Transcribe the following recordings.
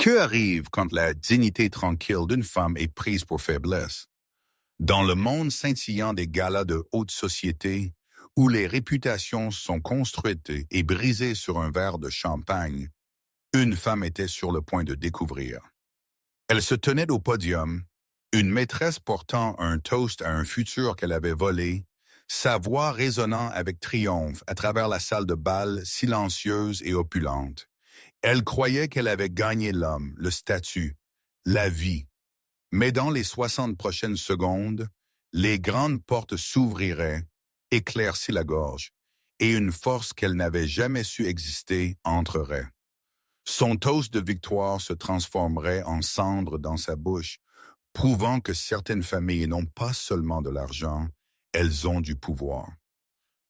Que arrive quand la dignité tranquille d'une femme est prise pour faiblesse? Dans le monde scintillant des galas de haute société, où les réputations sont construites et brisées sur un verre de champagne, une femme était sur le point de découvrir. Elle se tenait au podium, une maîtresse portant un toast à un futur qu'elle avait volé, sa voix résonnant avec triomphe à travers la salle de bal silencieuse et opulente. Elle croyait qu'elle avait gagné l'homme, le statut, la vie. Mais dans les 60 prochaines secondes, les grandes portes s'ouvriraient, éclairci la gorge, et une force qu'elle n'avait jamais su exister entrerait. Son toast de victoire se transformerait en cendre dans sa bouche, prouvant que certaines familles n'ont pas seulement de l'argent, elles ont du pouvoir.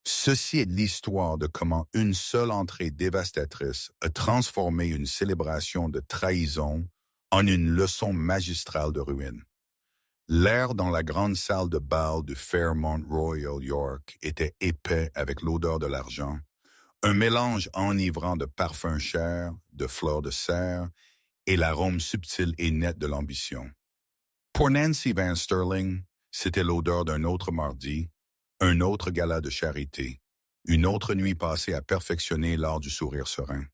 Ceci est l'histoire de comment une seule entrée dévastatrice a transformé une célébration de trahison en une leçon magistrale de ruine. L'air dans la grande salle de bal du Fairmont Royal York était épais avec l'odeur de l'argent, un mélange enivrant de parfums chers, de fleurs de serre et l'arôme subtil et net de l'ambition. Pour Nancy Van Sterling, c'était l'odeur d'un autre mardi, un autre gala de charité, une autre nuit passée à perfectionner l'art du sourire serein.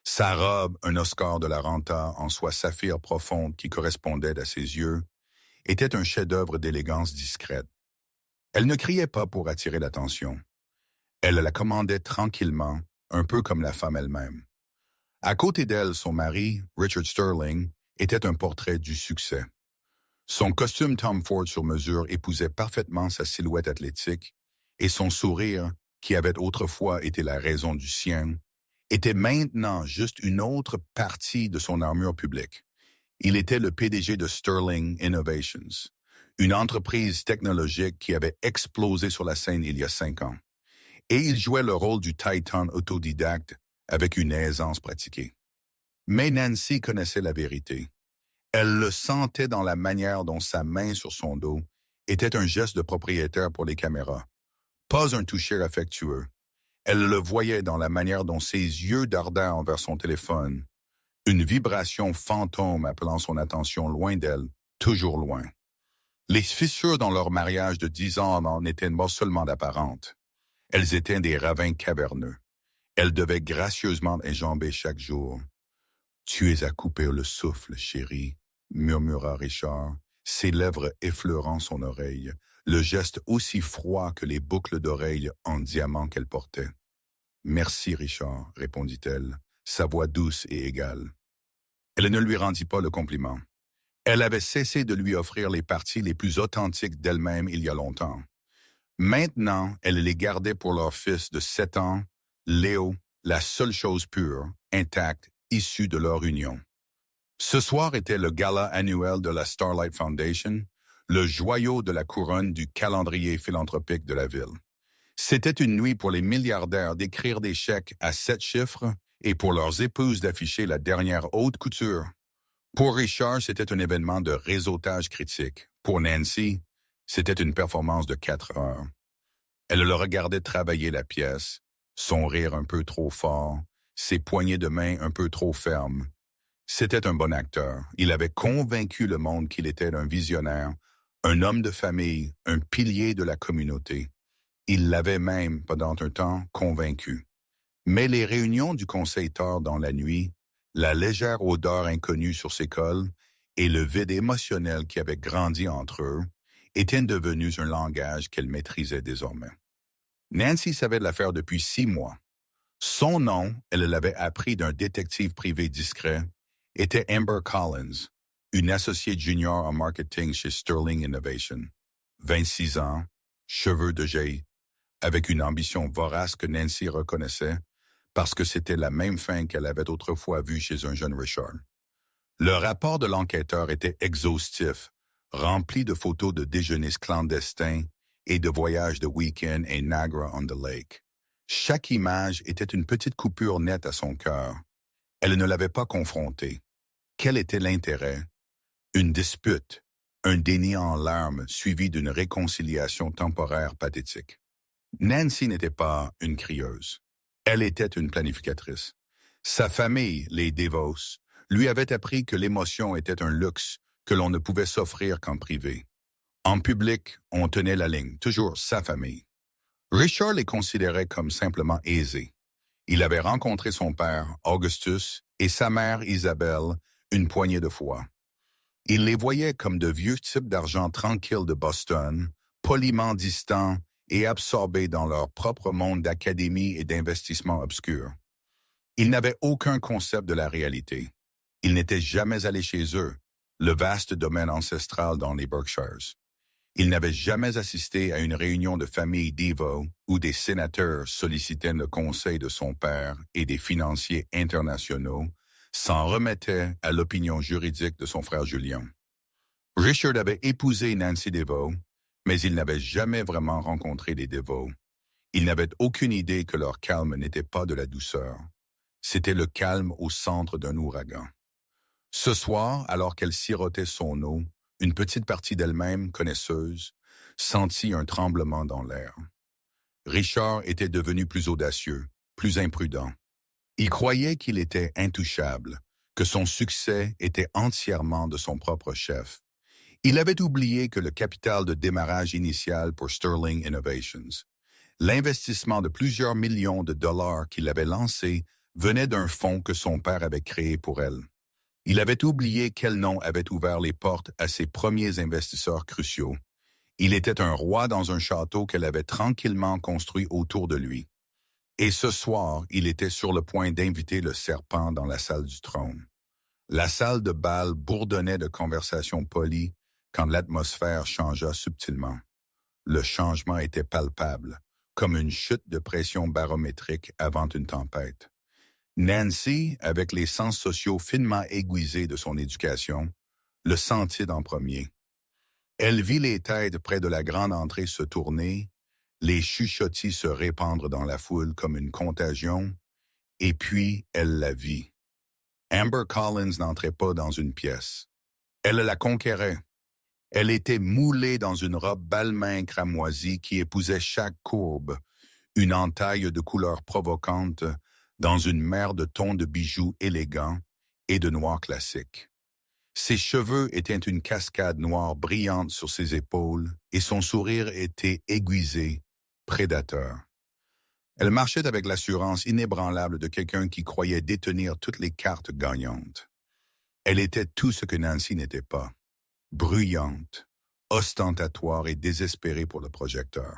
Sa robe, un Oscar de la Renta en soie saphir profonde qui correspondait à ses yeux, était un chef-d'œuvre d'élégance discrète. Elle ne criait pas pour attirer l'attention. Elle la commandait tranquillement, un peu comme la femme elle-même. À côté d'elle, son mari, Richard Sterling, était un portrait du succès. Son costume Tom Ford sur mesure épousait parfaitement sa silhouette athlétique, et son sourire, qui avait autrefois été la raison du sien, était maintenant juste une autre partie de son armure publique. Il était le PDG de Sterling Innovations, une entreprise technologique qui avait explosé sur la scène il y a 5 ans. Et il jouait le rôle du titan autodidacte avec une aisance pratiquée. Mais Nancy connaissait la vérité. Elle le sentait dans la manière dont sa main sur son dos était un geste de propriétaire pour les caméras, pas un toucher affectueux. Elle le voyait dans la manière dont ses yeux dardaient envers son téléphone, une vibration fantôme appelant son attention loin d'elle, toujours loin. Les fissures dans leur mariage de 10 ans en étaient pas seulement apparentes. Elles étaient des ravins caverneux. Elle devait gracieusement enjamber chaque jour. « Tu es à couper le souffle, chérie », murmura Richard, ses lèvres effleurant son oreille, le geste aussi froid que les boucles d'oreilles en diamant qu'elle portait. « Merci, Richard, » répondit-elle, sa voix douce et égale. Elle ne lui rendit pas le compliment. Elle avait cessé de lui offrir les parties les plus authentiques d'elle-même il y a longtemps. Maintenant, elle les gardait pour leur fils de 7 ans, Léo, la seule chose pure, intacte, issue de leur union. Ce soir était le gala annuel de la Starlight Foundation, le joyau de la couronne du calendrier philanthropique de la ville. C'était une nuit pour les milliardaires d'écrire des chèques à 7 chiffres et pour leurs épouses d'afficher la dernière haute couture. Pour Richard, c'était un événement de réseautage critique. Pour Nancy, c'était une performance de 4 heures. Elle le regardait travailler la pièce, son rire un peu trop fort, ses poignées de main un peu trop fermes. C'était un bon acteur. Il avait convaincu le monde qu'il était un visionnaire, un homme de famille, un pilier de la communauté. Il l'avait même, pendant un temps, convaincu. Mais les réunions du conseil tard dans la nuit, la légère odeur inconnue sur ses cols et le vide émotionnel qui avait grandi entre eux étaient devenus un langage qu'elle maîtrisait désormais. Nancy savait de l'affaire depuis 6 mois. Son nom, elle l'avait appris d'un détective privé discret, était Amber Collins, une associée junior en marketing chez Sterling Innovation. 26 ans, cheveux de jais, avec une ambition vorace que Nancy reconnaissait parce que c'était la même fin qu'elle avait autrefois vue chez un jeune Richard. Le rapport de l'enquêteur était exhaustif, rempli de photos de déjeuners clandestins et de voyages de week-end à Niagara-on-the-Lake. Chaque image était une petite coupure nette à son cœur. Elle ne l'avait pas confronté. Quel était l'intérêt? Une dispute, un déni en larmes suivi d'une réconciliation temporaire pathétique. Nancy n'était pas une crieuse. Elle était une planificatrice. Sa famille, les DeVos, lui avait appris que l'émotion était un luxe que l'on ne pouvait s'offrir qu'en privé. En public, on tenait la ligne, toujours sa famille. Richard les considérait comme simplement aisés. Il avait rencontré son père, Augustus, et sa mère, Isabelle, une poignée de fois. Il les voyait comme de vieux types d'argent tranquilles de Boston, poliment distants et absorbés dans leur propre monde d'académie et d'investissement obscurs. Ils n'avaient aucun concept de la réalité. Ils n'étaient jamais allés chez eux, le vaste domaine ancestral dans les Berkshires. Ils n'avaient jamais assisté à une réunion de famille Devo où des sénateurs sollicitaient le conseil de son père et des financiers internationaux s'en remettaient à l'opinion juridique de son frère Julien. Richard avait épousé Nancy Devo, mais il n'avait jamais vraiment rencontré les Devo. Il n'avait aucune idée que leur calme n'était pas de la douceur. C'était le calme au centre d'un ouragan. Ce soir, alors qu'elle sirotait son eau, une petite partie d'elle-même, connaisseuse, sentit un tremblement dans l'air. Richard était devenu plus audacieux, plus imprudent. Il croyait qu'il était intouchable, que son succès était entièrement de son propre chef. Il avait oublié que le capital de démarrage initial pour Sterling Innovations, l'investissement de plusieurs millions de dollars qu'il avait lancé, venait d'un fonds que son père avait créé pour elle. Il avait oublié quel nom avait ouvert les portes à ses premiers investisseurs cruciaux. Il était un roi dans un château qu'elle avait tranquillement construit autour de lui. Et ce soir, il était sur le point d'inviter le serpent dans la salle du trône. La salle de bal bourdonnait de conversations polies quand l'atmosphère changea subtilement. Le changement était palpable, comme une chute de pression barométrique avant une tempête. Nancy, avec les sens sociaux finement aiguisés de son éducation, le sentit en premier. Elle vit les têtes près de la grande entrée se tourner, les chuchotis se répandre dans la foule comme une contagion, et puis elle la vit. Amber Collins n'entrait pas dans une pièce. Elle la conquérait. Elle était moulée dans une robe balmain cramoisie qui épousait chaque courbe, une entaille de couleurs provocantes, dans une mer de tons de bijoux élégants et de noir classique. Ses cheveux étaient une cascade noire brillante sur ses épaules et son sourire était aiguisé, prédateur. Elle marchait avec l'assurance inébranlable de quelqu'un qui croyait détenir toutes les cartes gagnantes. Elle était tout ce que Nancy n'était pas, bruyante, ostentatoire et désespérée pour le projecteur.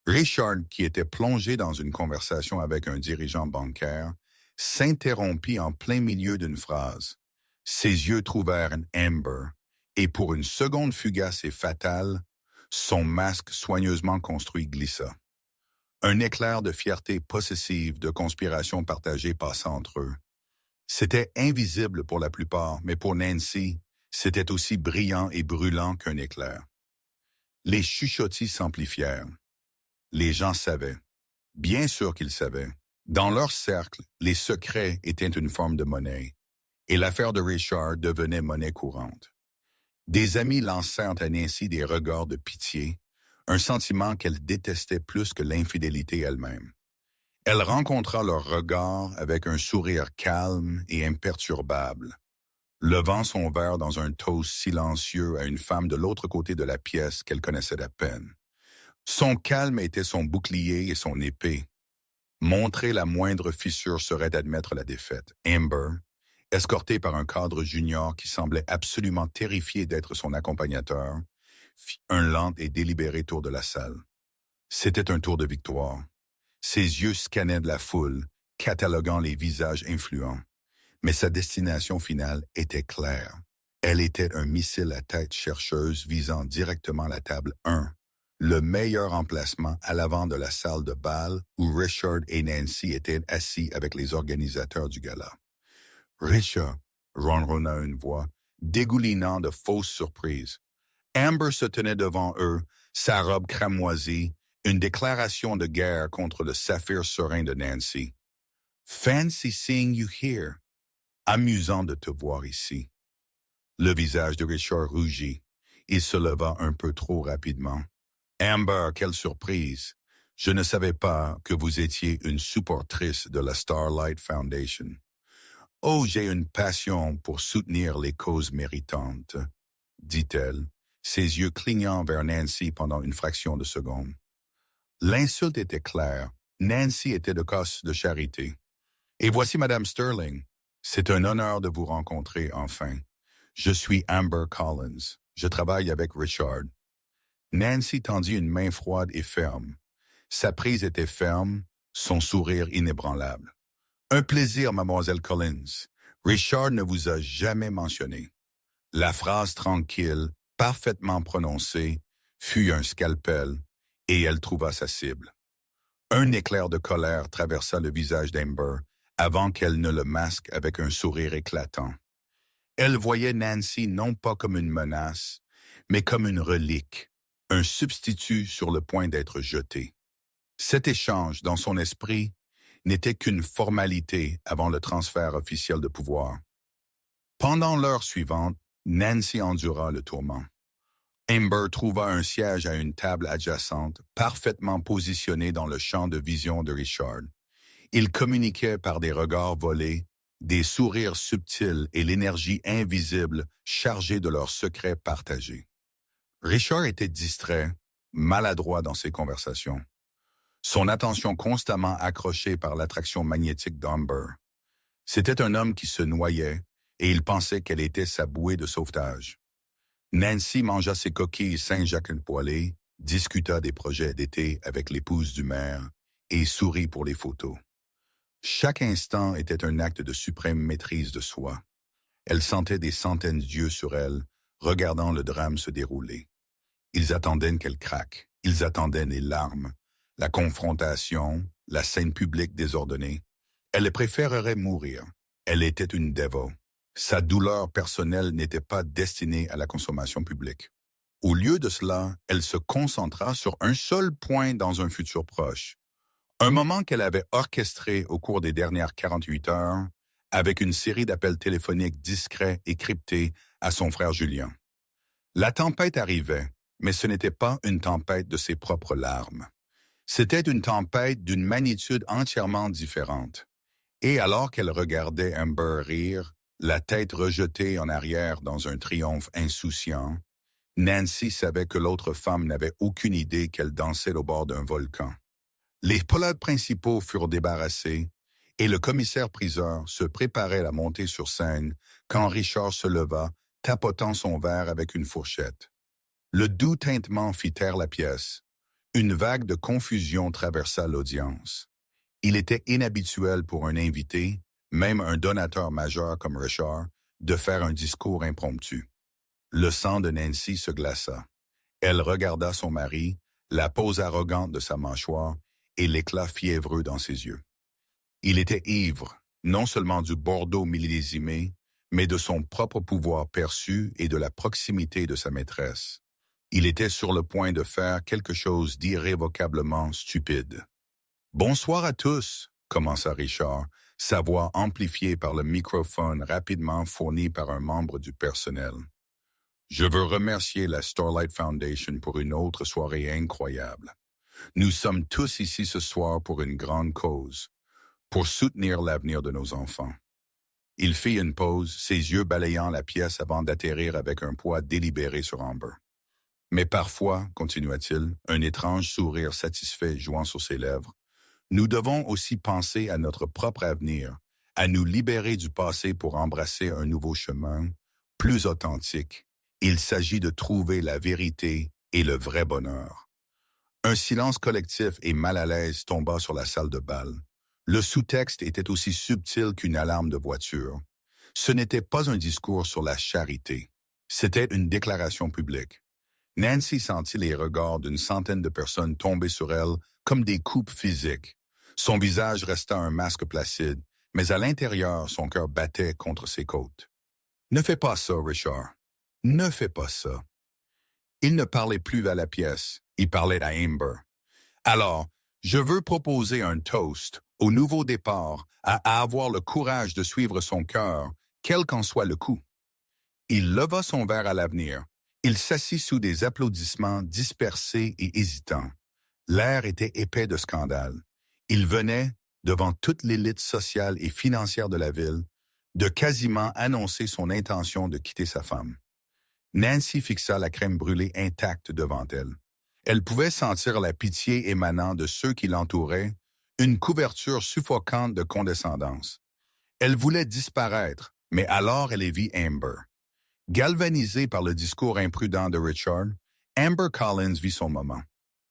Richard, qui était plongé dans une conversation avec un dirigeant bancaire, s'interrompit en plein milieu d'une phrase. Ses yeux trouvèrent Amber, et pour une seconde fugace et fatale, son masque soigneusement construit glissa. Un éclair de fierté possessive, de conspiration partagée passa entre eux. C'était invisible pour la plupart, mais pour Nancy, c'était aussi brillant et brûlant qu'un éclair. Les chuchotis s'amplifièrent. Les gens savaient. Bien sûr qu'ils savaient. Dans leur cercle, les secrets étaient une forme de monnaie, et l'affaire de Richard devenait monnaie courante. Des amis lancèrent à Nancy des regards de pitié, un sentiment qu'elle détestait plus que l'infidélité elle-même. Elle rencontra leur regard avec un sourire calme et imperturbable, levant son verre dans un toast silencieux à une femme de l'autre côté de la pièce qu'elle connaissait à peine. Son calme était son bouclier et son épée. Montrer la moindre fissure serait d'admettre la défaite. Amber, escortée par un cadre junior qui semblait absolument terrifié d'être son accompagnateur, fit un lent et délibéré tour de la salle. C'était un tour de victoire. Ses yeux scannaient de la foule, cataloguant les visages influents. Mais sa destination finale était claire. Elle était un missile à tête chercheuse visant directement la table 1, le meilleur emplacement à l'avant de la salle de bal où Richard et Nancy étaient assis avec les organisateurs du gala. « Richard », ronronna une voix, dégoulinant de fausses surprises. Amber se tenait devant eux, sa robe cramoisie, une déclaration de guerre contre le saphir serein de Nancy. « Fancy seeing you here. Amusant de te voir ici. » Le visage de Richard rougit. Il se leva un peu trop rapidement. « Amber, quelle surprise! Je ne savais pas que vous étiez une supportrice de la Starlight Foundation. » Oh, j'ai une passion pour soutenir les causes méritantes, dit-elle, ses yeux clignant vers Nancy pendant une fraction de seconde. L'insulte était claire. Nancy était de cause de charité. Et voici Madame Sterling. C'est un honneur de vous rencontrer enfin. Je suis Amber Collins. Je travaille avec Richard. Nancy tendit une main froide et ferme. Sa prise était ferme, son sourire inébranlable. Un plaisir, mademoiselle Collins. Richard ne vous a jamais mentionné. La phrase tranquille, parfaitement prononcée, fut un scalpel, et elle trouva sa cible. Un éclair de colère traversa le visage d'Amber avant qu'elle ne le masque avec un sourire éclatant. Elle voyait Nancy non pas comme une menace, mais comme une relique, un substitut sur le point d'être jeté. Cet échange, dans son esprit, n'était qu'une formalité avant le transfert officiel de pouvoir. Pendant l'heure suivante, Nancy endura le tourment. Amber trouva un siège à une table adjacente, parfaitement positionné dans le champ de vision de Richard. Ils communiquaient par des regards volés, des sourires subtils et l'énergie invisible chargée de leurs secrets partagés. Richard était distrait, maladroit dans ses conversations. Son attention constamment accrochée par l'attraction magnétique d'Amber. C'était un homme qui se noyait, et il pensait qu'elle était sa bouée de sauvetage. Nancy mangea ses coquilles Saint-Jacques poêlées, discuta des projets d'été avec l'épouse du maire et sourit pour les photos. Chaque instant était un acte de suprême maîtrise de soi. Elle sentait des centaines d'yeux sur elle, regardant le drame se dérouler. Ils attendaient qu'elle craque, ils attendaient les larmes, la confrontation, la scène publique désordonnée. Elle préférerait mourir. Elle était une dévote. Sa douleur personnelle n'était pas destinée à la consommation publique. Au lieu de cela, elle se concentra sur un seul point dans un futur proche. Un moment qu'elle avait orchestré au cours des dernières 48 heures, avec une série d'appels téléphoniques discrets et cryptés à son frère Julien. La tempête arrivait, mais ce n'était pas une tempête de ses propres larmes. C'était une tempête d'une magnitude entièrement différente. Et alors qu'elle regardait Amber rire, la tête rejetée en arrière dans un triomphe insouciant, Nancy savait que l'autre femme n'avait aucune idée qu'elle dansait au bord d'un volcan. Les pilotes principaux furent débarrassés et le commissaire-priseur se préparait à monter sur scène quand Richard se leva, tapotant son verre avec une fourchette. Le doux tintement fit taire la pièce. Une vague de confusion traversa l'audience. Il était inhabituel pour un invité, même un donateur majeur comme Richard, de faire un discours impromptu. Le sang de Nancy se glaça. Elle regarda son mari, la pose arrogante de sa mâchoire et l'éclat fiévreux dans ses yeux. Il était ivre, non seulement du Bordeaux millésimé, mais de son propre pouvoir perçu et de la proximité de sa maîtresse. Il était sur le point de faire quelque chose d'irrévocablement stupide. « Bonsoir à tous », commença Richard, sa voix amplifiée par le microphone rapidement fourni par un membre du personnel. « Je veux remercier la Starlight Foundation pour une autre soirée incroyable. Nous sommes tous ici ce soir pour une grande cause, pour soutenir l'avenir de nos enfants. » Il fit une pause, ses yeux balayant la pièce avant d'atterrir avec un poids délibéré sur Amber. « Mais parfois, continua-t-il, un étrange sourire satisfait jouant sur ses lèvres, nous devons aussi penser à notre propre avenir, à nous libérer du passé pour embrasser un nouveau chemin, plus authentique. Il s'agit de trouver la vérité et le vrai bonheur. » Un silence collectif et mal à l'aise tomba sur la salle de bal. Le sous-texte était aussi subtil qu'une alarme de voiture. Ce n'était pas un discours sur la charité. C'était une déclaration publique. Nancy sentit les regards d'une centaine de personnes tomber sur elle comme des coupes physiques. Son visage resta un masque placide, mais à l'intérieur, son cœur battait contre ses côtes. « Ne fais pas ça, Richard. Ne fais pas ça. » Il ne parlait plus à la pièce, il parlait à Amber. « Alors, je veux proposer un toast au nouveau départ, à avoir le courage de suivre son cœur, quel qu'en soit le coup. » Il leva son verre à l'avenir. Il s'assit sous des applaudissements dispersés et hésitants. L'air était épais de scandale. Il venait, devant toute l'élite sociale et financière de la ville, de quasiment annoncer son intention de quitter sa femme. Nancy fixa la crème brûlée intacte devant elle. Elle pouvait sentir la pitié émanant de ceux qui l'entouraient, une couverture suffocante de condescendance. Elle voulait disparaître, mais alors elle vit Amber. Galvanisée par le discours imprudent de Richard, Amber Collins vit son moment.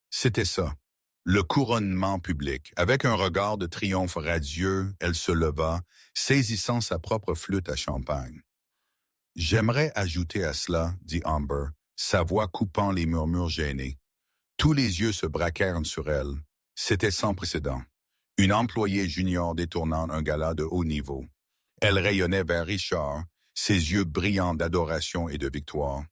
C'était ça, le couronnement public. Avec un regard de triomphe radieux, elle se leva, saisissant sa propre flûte à champagne. « J'aimerais ajouter à cela, dit Amber, sa voix coupant les murmures gênés. Tous les yeux se braquèrent sur elle. C'était sans précédent. Une employée junior détournant un gala de haut niveau. Elle rayonnait vers Richard, ses yeux brillants d'adoration et de victoire.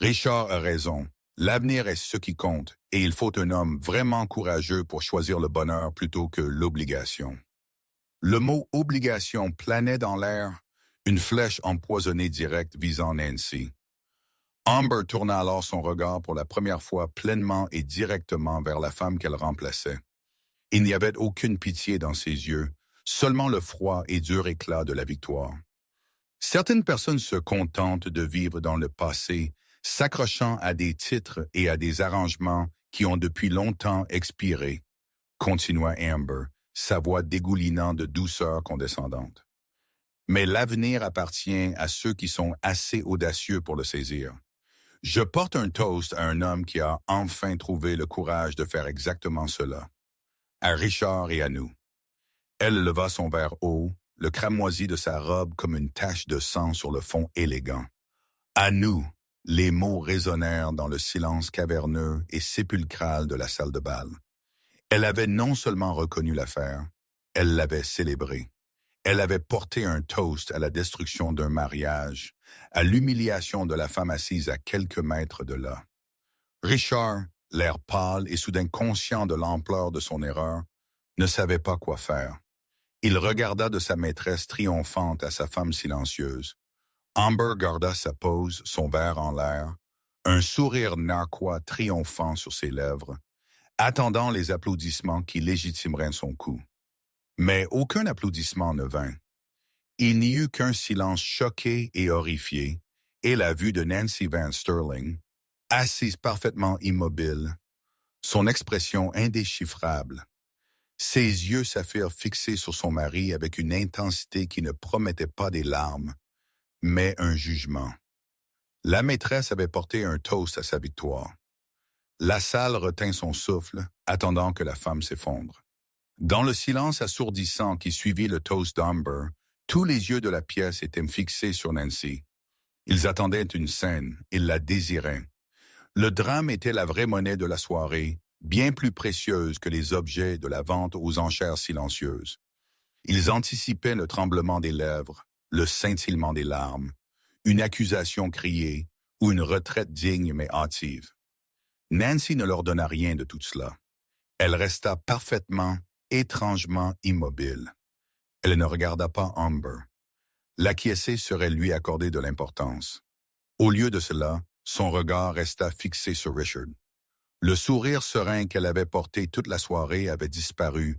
Richard a raison. L'avenir est ce qui compte, et il faut un homme vraiment courageux pour choisir le bonheur plutôt que l'obligation. Le mot « obligation » planait dans l'air, une flèche empoisonnée directe visant Nancy. Amber tourna alors son regard pour la première fois pleinement et directement vers la femme qu'elle remplaçait. Il n'y avait aucune pitié dans ses yeux, seulement le froid et dur éclat de la victoire. Certaines personnes se contentent de vivre dans le passé, s'accrochant à des titres et à des arrangements qui ont depuis longtemps expiré, continua Amber, sa voix dégoulinant de douceur condescendante. Mais l'avenir appartient à ceux qui sont assez audacieux pour le saisir. Je porte un toast à un homme qui a enfin trouvé le courage de faire exactement cela. À Richard et à nous. Elle leva son verre haut, le cramoisi de sa robe comme une tache de sang sur le fond élégant. À nous, les mots résonnèrent dans le silence caverneux et sépulcral de la salle de bal. Elle avait non seulement reconnu l'affaire, elle l'avait célébrée. Elle avait porté un toast à la destruction d'un mariage, à l'humiliation de la femme assise à quelques mètres de là. Richard, l'air pâle et soudain conscient de l'ampleur de son erreur, ne savait pas quoi faire. Il regarda de sa maîtresse triomphante à sa femme silencieuse. Amber garda sa pose, son verre en l'air, un sourire narquois triomphant sur ses lèvres, attendant les applaudissements qui légitimeraient son coup. Mais aucun applaudissement ne vint. Il n'y eut qu'un silence choqué et horrifié, et la vue de Nancy Van Sterling, assise parfaitement immobile, son expression indéchiffrable. Ses yeux s'affirent fixés sur son mari avec une intensité qui ne promettait pas des larmes, mais un jugement. La maîtresse avait porté un toast à sa victoire. La salle retint son souffle, attendant que la femme s'effondre. Dans le silence assourdissant qui suivit le toast d'Amber, tous les yeux de la pièce étaient fixés sur Nancy. Ils attendaient une scène, ils la désiraient. Le drame était la vraie monnaie de la soirée, bien plus précieuse que les objets de la vente aux enchères silencieuses. Ils anticipaient le tremblement des lèvres, le scintillement des larmes, une accusation criée ou une retraite digne mais hâtive. Nancy ne leur donna rien de tout cela. Elle resta parfaitement, étrangement immobile. Elle ne regarda pas Amber. L'acquiescer serait lui accorder de l'importance. Au lieu de cela, son regard resta fixé sur Richard. Le sourire serein qu'elle avait porté toute la soirée avait disparu,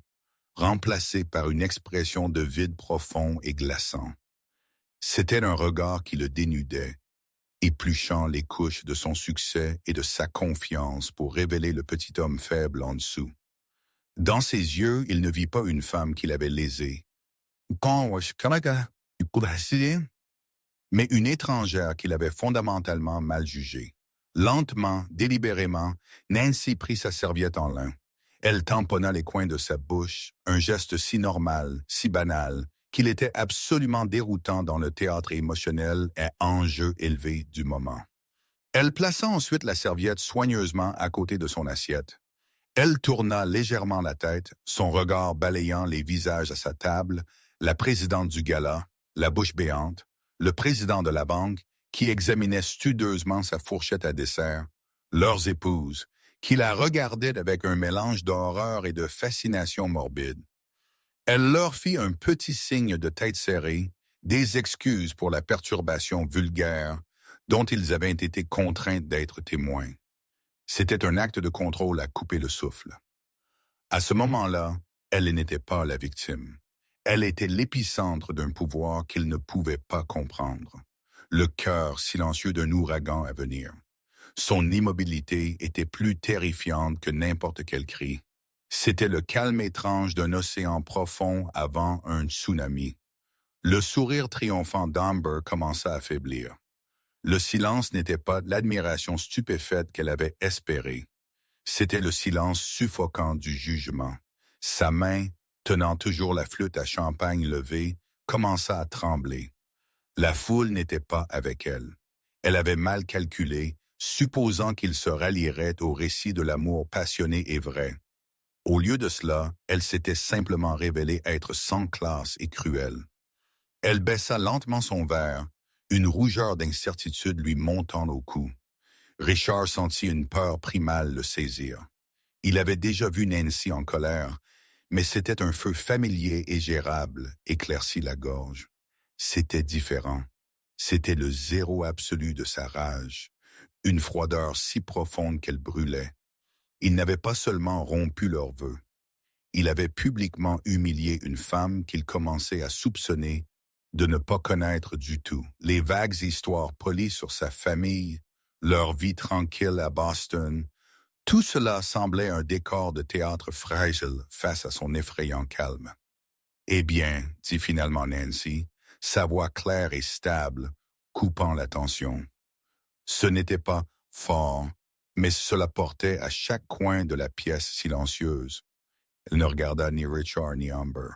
remplacé par une expression de vide profond et glaçant. C'était un regard qui le dénudait, épluchant les couches de son succès et de sa confiance pour révéler le petit homme faible en dessous. Dans ses yeux, il ne vit pas une femme qu'il avait lésée, mais une étrangère qu'il avait fondamentalement mal jugée. Lentement, délibérément, Nancy prit sa serviette en lin. Elle tamponna les coins de sa bouche, un geste si normal, si banal, qu'il était absolument déroutant dans le théâtre émotionnel et enjeu élevé du moment. Elle plaça ensuite la serviette soigneusement à côté de son assiette. Elle tourna légèrement la tête, son regard balayant les visages à sa table, la présidente du gala, la bouche béante, le président de la banque, qui examinait studieusement sa fourchette à dessert, leurs épouses, qui la regardaient avec un mélange d'horreur et de fascination morbide. Elle leur fit un petit signe de tête serrée, des excuses pour la perturbation vulgaire dont ils avaient été contraints d'être témoins. C'était un acte de contrôle à couper le souffle. À ce moment-là, elle n'était pas la victime. Elle était l'épicentre d'un pouvoir qu'il ne pouvait pas comprendre, le cœur silencieux d'un ouragan à venir. Son immobilité était plus terrifiante que n'importe quel cri. C'était le calme étrange d'un océan profond avant un tsunami. Le sourire triomphant d'Amber commença à faiblir. Le silence n'était pas l'admiration stupéfaite qu'elle avait espérée. C'était le silence suffocant du jugement. Sa main, tenant toujours la flûte à champagne levée, commença à trembler. La foule n'était pas avec elle. Elle avait mal calculé, supposant qu'il se rallierait au récit de l'amour passionné et vrai. Au lieu de cela, elle s'était simplement révélée être sans classe et cruelle. Elle baissa lentement son verre, une rougeur d'incertitude lui montant au cou. Richard sentit une peur primale le saisir. Il avait déjà vu Nancy en colère, mais c'était un feu familier et gérable, éclairci la gorge. C'était différent. C'était le zéro absolu de sa rage, une froideur si profonde qu'elle brûlait. Il n'avait pas seulement rompu leurs vœux. Il avait publiquement humilié une femme qu'il commençait à soupçonner de ne pas connaître du tout. Les vagues histoires polies sur sa famille, leur vie tranquille à Boston, tout cela semblait un décor de théâtre fragile face à son effrayant calme. « Eh bien, dit finalement Nancy, sa voix claire et stable, coupant la tension. Ce n'était pas fort, mais cela portait à chaque coin de la pièce silencieuse. Elle ne regarda ni Richard ni Amber.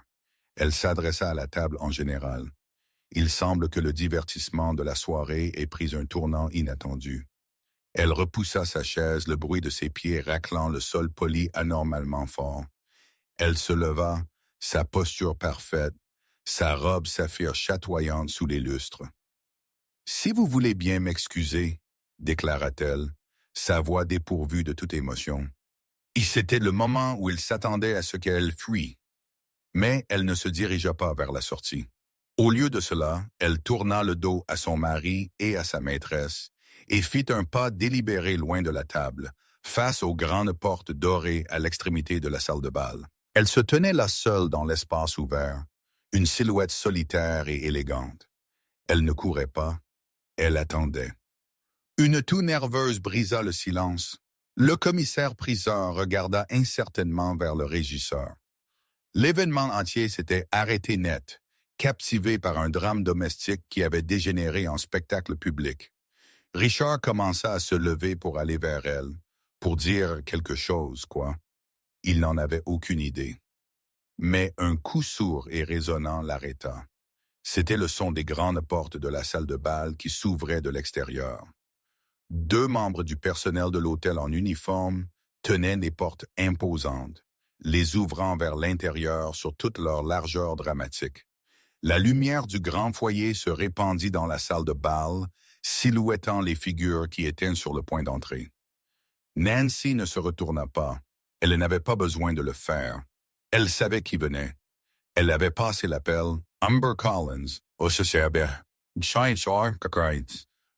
Elle s'adressa à la table en général. Il semble que le divertissement de la soirée ait pris un tournant inattendu. Elle repoussa sa chaise, le bruit de ses pieds raclant le sol poli anormalement fort. Elle se leva, sa posture parfaite, sa robe saphir chatoyante sous les lustres. « Si vous voulez bien m'excuser, déclara-t-elle, sa voix dépourvue de toute émotion. Et c'était le moment où il s'attendait à ce qu'elle fuit. Mais elle ne se dirigea pas vers la sortie. Au lieu de cela, elle tourna le dos à son mari et à sa maîtresse et fit un pas délibéré loin de la table, face aux grandes portes dorées à l'extrémité de la salle de bal. Elle se tenait là seule dans l'espace ouvert, une silhouette solitaire et élégante. Elle ne courait pas, elle attendait. Une toux nerveuse brisa le silence. Le commissaire-priseur regarda incertainement vers le régisseur. L'événement entier s'était arrêté net, captivé par un drame domestique qui avait dégénéré en spectacle public. Richard commença à se lever pour aller vers elle, pour dire quelque chose, quoi. Il n'en avait aucune idée. Mais un coup sourd et résonnant l'arrêta. C'était le son des grandes portes de la salle de bal qui s'ouvraient de l'extérieur. 2 membres du personnel de l'hôtel en uniforme tenaient des portes imposantes, les ouvrant vers l'intérieur sur toute leur largeur dramatique. La lumière du grand foyer se répandit dans la salle de bal, silhouettant les figures qui étaient sur le point d'entrer. Nancy ne se retourna pas. Elle n'avait pas besoin de le faire. Elle savait qui venait. Elle avait passé l'appel. Amber Collins, au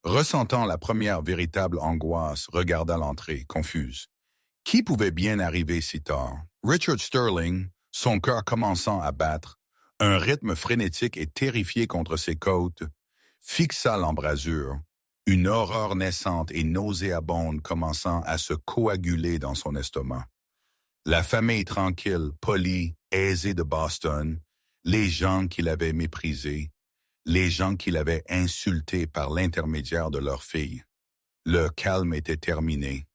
ressentant la première véritable angoisse, regarda l'entrée, confuse. Qui pouvait bien arriver si tard? Richard Sterling, son cœur commençant à battre, un rythme frénétique et terrifié contre ses côtes, fixa l'embrasure, une horreur naissante et nauséabonde commençant à se coaguler dans son estomac. La famille tranquille, polie, aisée de Boston, les gens qu'il avait méprisés, les gens qu'il avait insultés par l'intermédiaire de leur fille. Le calme était terminé.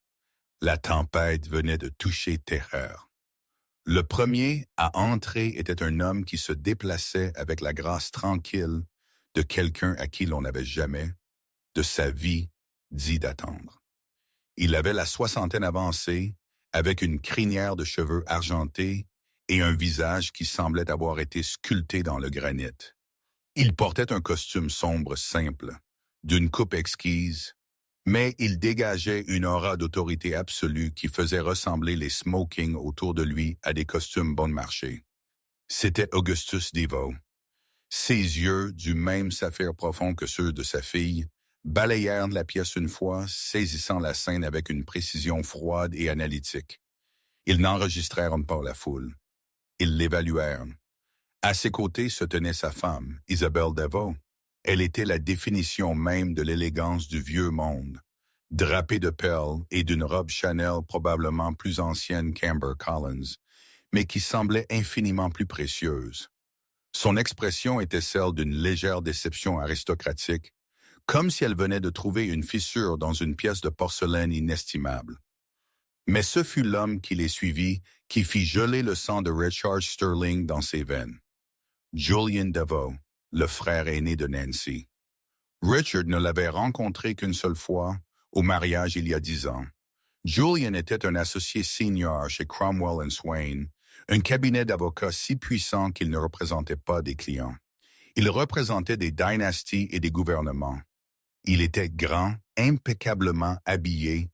La tempête venait de toucher terreur. Le premier à entrer était un homme qui se déplaçait avec la grâce tranquille de quelqu'un à qui l'on n'avait jamais, de sa vie, dit d'attendre. Il avait la soixantaine avancée, avec une crinière de cheveux argentés et un visage qui semblait avoir été sculpté dans le granit. Il portait un costume sombre simple, d'une coupe exquise, mais il dégageait une aura d'autorité absolue qui faisait ressembler les smokings autour de lui à des costumes bon marché. C'était Augustus Deveau. Ses yeux, du même saphir profond que ceux de sa fille, balayèrent la pièce une fois, saisissant la scène avec une précision froide et analytique. Ils n'enregistrèrent pas la foule. Ils l'évaluèrent. À ses côtés se tenait sa femme, Isabelle Deveau. Elle était la définition même de l'élégance du vieux monde, drapée de perles et d'une robe Chanel probablement plus ancienne qu'Amber Collins, mais qui semblait infiniment plus précieuse. Son expression était celle d'une légère déception aristocratique, comme si elle venait de trouver une fissure dans une pièce de porcelaine inestimable. Mais ce fut l'homme qui les suivit qui fit geler le sang de Richard Sterling dans ses veines. Julian Deveau, le frère aîné de Nancy. Richard ne l'avait rencontré qu'une seule fois, au mariage il y a 10 ans. Julian était un associé senior chez Cromwell & Swain, un cabinet d'avocats si puissant qu'il ne représentait pas des clients. Il représentait des dynasties et des gouvernements. Il était grand, impeccablement habillé,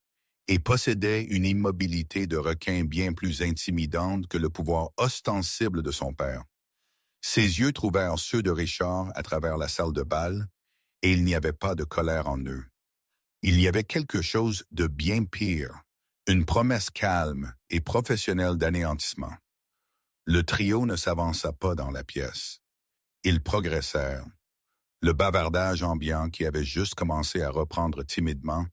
et possédait une immobilité de requin bien plus intimidante que le pouvoir ostensible de son père. Ses yeux trouvèrent ceux de Richard à travers la salle de bal, et il n'y avait pas de colère en eux. Il y avait quelque chose de bien pire, une promesse calme et professionnelle d'anéantissement. Le trio ne s'avança pas dans la pièce. Ils progressèrent. Le bavardage ambiant qui avait juste commencé à reprendre timidement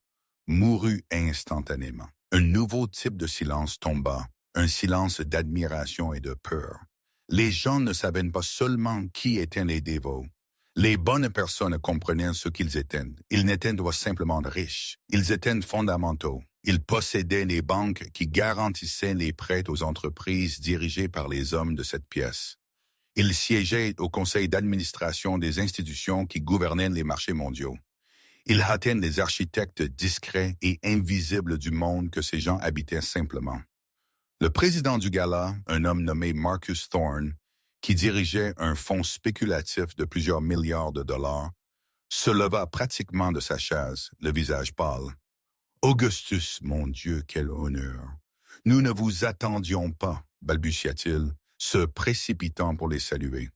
mourut instantanément. Un nouveau type de silence tomba, un silence d'admiration et de peur. Les gens ne savaient pas seulement qui étaient les Deveau. Les bonnes personnes comprenaient ce qu'ils étaient. Ils n'étaient pas simplement riches, ils étaient fondamentaux. Ils possédaient les banques qui garantissaient les prêts aux entreprises dirigées par les hommes de cette pièce. Ils siégeaient au conseil d'administration des institutions qui gouvernaient les marchés mondiaux. Ils hâtaient les architectes discrets et invisibles du monde que ces gens habitaient simplement. Le président du gala, un homme nommé Marcus Thorne, qui dirigeait un fonds spéculatif de plusieurs milliards de dollars, se leva pratiquement de sa chaise, le visage pâle. « Augustus, mon Dieu, quel honneur! Nous ne vous attendions pas, balbutia-t-il, se précipitant pour les saluer.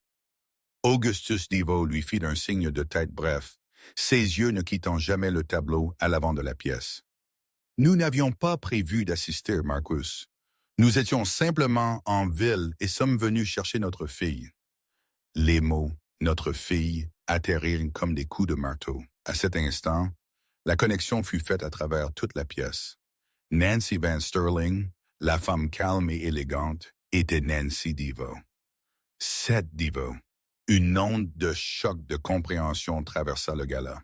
Augustus Deveau lui fit un signe de tête bref, ses yeux ne quittant jamais le tableau à l'avant de la pièce. « Nous n'avions pas prévu d'assister, Marcus. Nous étions simplement en ville et sommes venus chercher notre fille. » Les mots « notre fille » atterrirent comme des coups de marteau. À cet instant, la connexion fut faite à travers toute la pièce. Nancy Van Sterling, la femme calme et élégante, était Nancy Deveau. Cette Deveau. Une onde de choc de compréhension traversa le gala.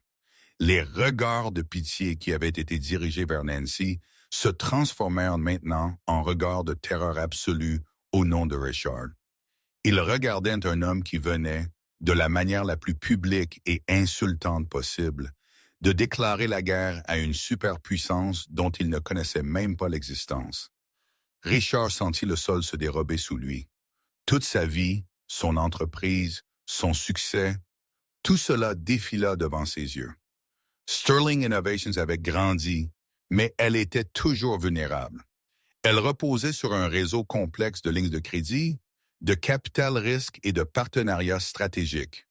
Les regards de pitié qui avaient été dirigés vers Nancy se transformèrent maintenant en regards de terreur absolue au nom de Richard. Ils regardaient un homme qui venait, de la manière la plus publique et insultante possible, de déclarer la guerre à une superpuissance dont il ne connaissait même pas l'existence. Richard sentit le sol se dérober sous lui. Toute sa vie, son entreprise, son succès, tout cela défila devant ses yeux. Sterling Innovations avait grandi, mais elle était toujours vulnérable. Elle reposait sur un réseau complexe de lignes de crédit, de capital risque et de partenariats stratégiques.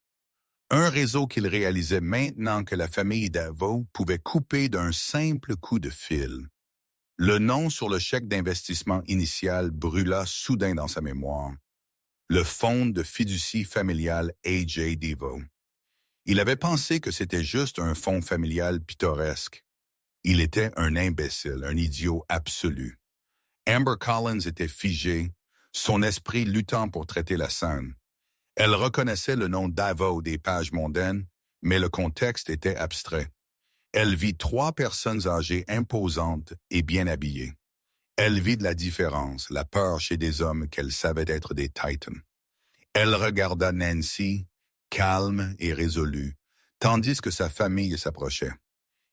Un réseau qu'il réalisait maintenant que la famille Deveau pouvait couper d'un simple coup de fil. Le nom sur le chèque d'investissement initial brûla soudain dans sa mémoire. Le fonds de fiducie familiale A.J. Deveau. Il avait pensé que c'était juste un fonds familial pittoresque. Il était un imbécile, un idiot absolu. Amber Collins était figée, son esprit luttant pour traiter la scène. Elle reconnaissait le nom Deveau des pages mondaines, mais le contexte était abstrait. Elle vit 3 personnes âgées imposantes et bien habillées. Elle vit de la différence, la peur chez des hommes qu'elle savait être des titans. Elle regarda Nancy, calme et résolue, tandis que sa famille s'approchait.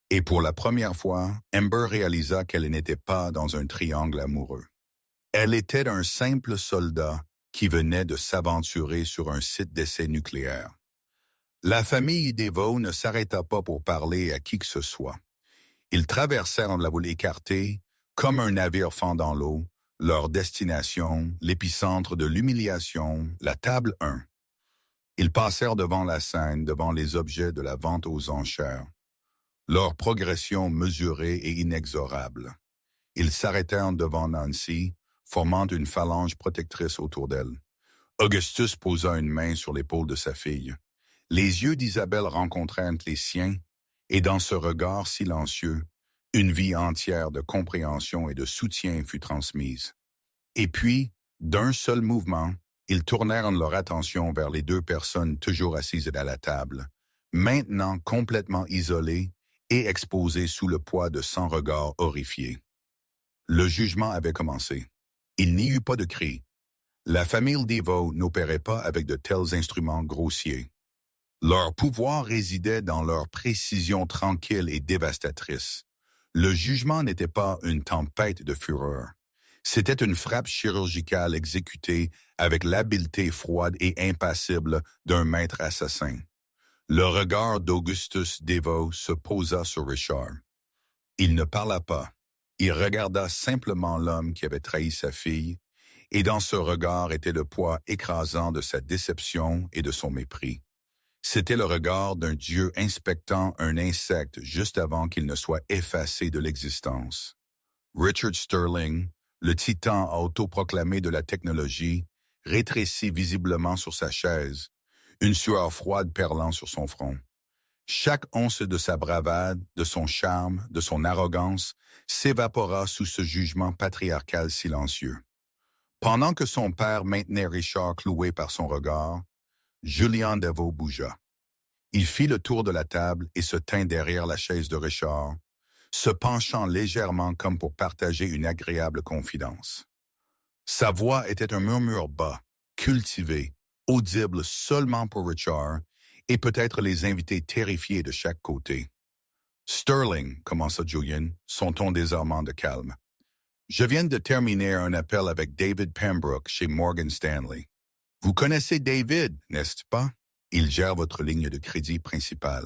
Et pour la première fois, Amber réalisa qu'elle n'était pas dans un triangle amoureux. Elle était un simple soldat qui venait de s'aventurer sur un site d'essai nucléaire. La famille Deveau ne s'arrêta pas pour parler à qui que ce soit. Ils traversèrent la voûte écartée, comme un navire fendant l'eau, leur destination, l'épicentre de l'humiliation, la table 1. Ils passèrent devant la scène, devant les objets de la vente aux enchères. Leur progression mesurée et inexorable. Ils s'arrêtèrent devant Nancy, formant une phalange protectrice autour d'elle. Augustus posa une main sur l'épaule de sa fille. Les yeux d'Isabelle rencontrèrent les siens, et dans ce regard silencieux, une vie entière de compréhension et de soutien fut transmise. Et puis, d'un seul mouvement, ils tournèrent leur attention vers les deux personnes toujours assises à la table, maintenant complètement isolées et exposées sous le poids de 100 regards horrifiés. Le jugement avait commencé. Il n'y eut pas de cris. La famille Devoe n'opérait pas avec de tels instruments grossiers. Leur pouvoir résidait dans leur précision tranquille et dévastatrice. Le jugement n'était pas une tempête de fureur. C'était une frappe chirurgicale exécutée avec l'habileté froide et impassible d'un maître assassin. Le regard d'Augustus Devoe se posa sur Richard. Il ne parla pas. Il regarda simplement l'homme qui avait trahi sa fille, et dans ce regard était le poids écrasant de sa déception et de son mépris. C'était le regard d'un dieu inspectant un insecte juste avant qu'il ne soit effacé de l'existence. Richard Sterling, le titan autoproclamé de la technologie, rétrécit visiblement sur sa chaise, une sueur froide perlant sur son front. Chaque once de sa bravade, de son charme, de son arrogance, s'évapora sous ce jugement patriarcal silencieux. Pendant que son père maintenait Richard cloué par son regard, Julian Devoe bougea. Il fit le tour de la table et se tint derrière la chaise de Richard, se penchant légèrement comme pour partager une agréable confidence. Sa voix était un murmure bas, cultivé, audible seulement pour Richard et peut-être les invités terrifiés de chaque côté. Sterling, commença Julian, son ton désarmant de calme. Je viens de terminer un appel avec David Pembroke chez Morgan Stanley. Vous connaissez David, n'est-ce pas? Il gère votre ligne de crédit principale.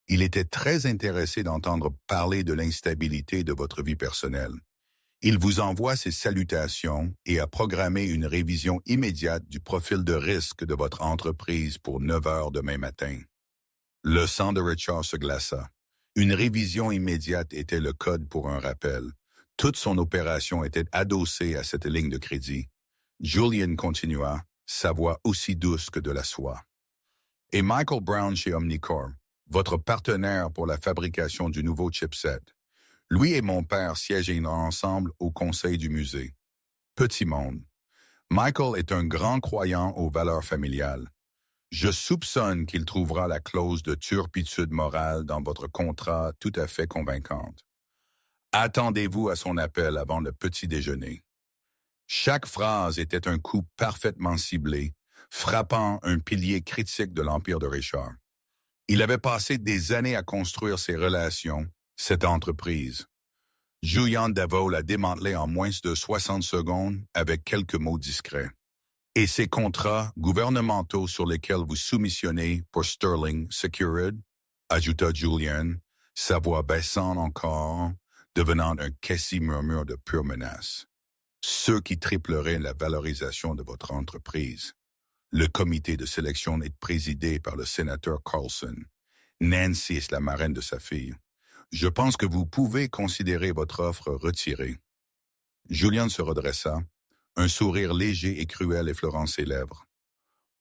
Il était très intéressé d'entendre parler de l'instabilité de votre vie personnelle. Il vous envoie ses salutations et a programmé une révision immédiate du profil de risque de votre entreprise pour 9 heures demain matin. Le sang de Richard se glaça. Une révision immédiate était le code pour un rappel. Toute son opération était adossée à cette ligne de crédit. Julian continua, sa voix aussi douce que de la soie. Et Michael Brown chez Omnicorp, votre partenaire pour la fabrication du nouveau chipset. Lui et mon père siègent ensemble au conseil du musée. Petit monde. Michael est un grand croyant aux valeurs familiales. Je soupçonne qu'il trouvera la clause de turpitude morale dans votre contrat tout à fait convaincante. Attendez-vous à son appel avant le petit déjeuner. Chaque phrase était un coup parfaitement ciblé, frappant un pilier critique de l'empire de Richard. Il avait passé des années à construire ses relations, cette entreprise. Julian Devoe l'a démantelé en moins de 60 secondes avec quelques mots discrets. Et ces contrats gouvernementaux sur lesquels vous soumissionnez pour Sterling Secured, ajouta Julian, sa voix baissant encore, devenant un quasi-murmure de pure menace. Ceux qui tripleraient la valorisation de votre entreprise. Le comité de sélection est présidé par le sénateur Carlson. Nancy est la marraine de sa fille. Je pense que vous pouvez considérer votre offre retirée. Julian se redressa, un sourire léger et cruel effleurant ses lèvres.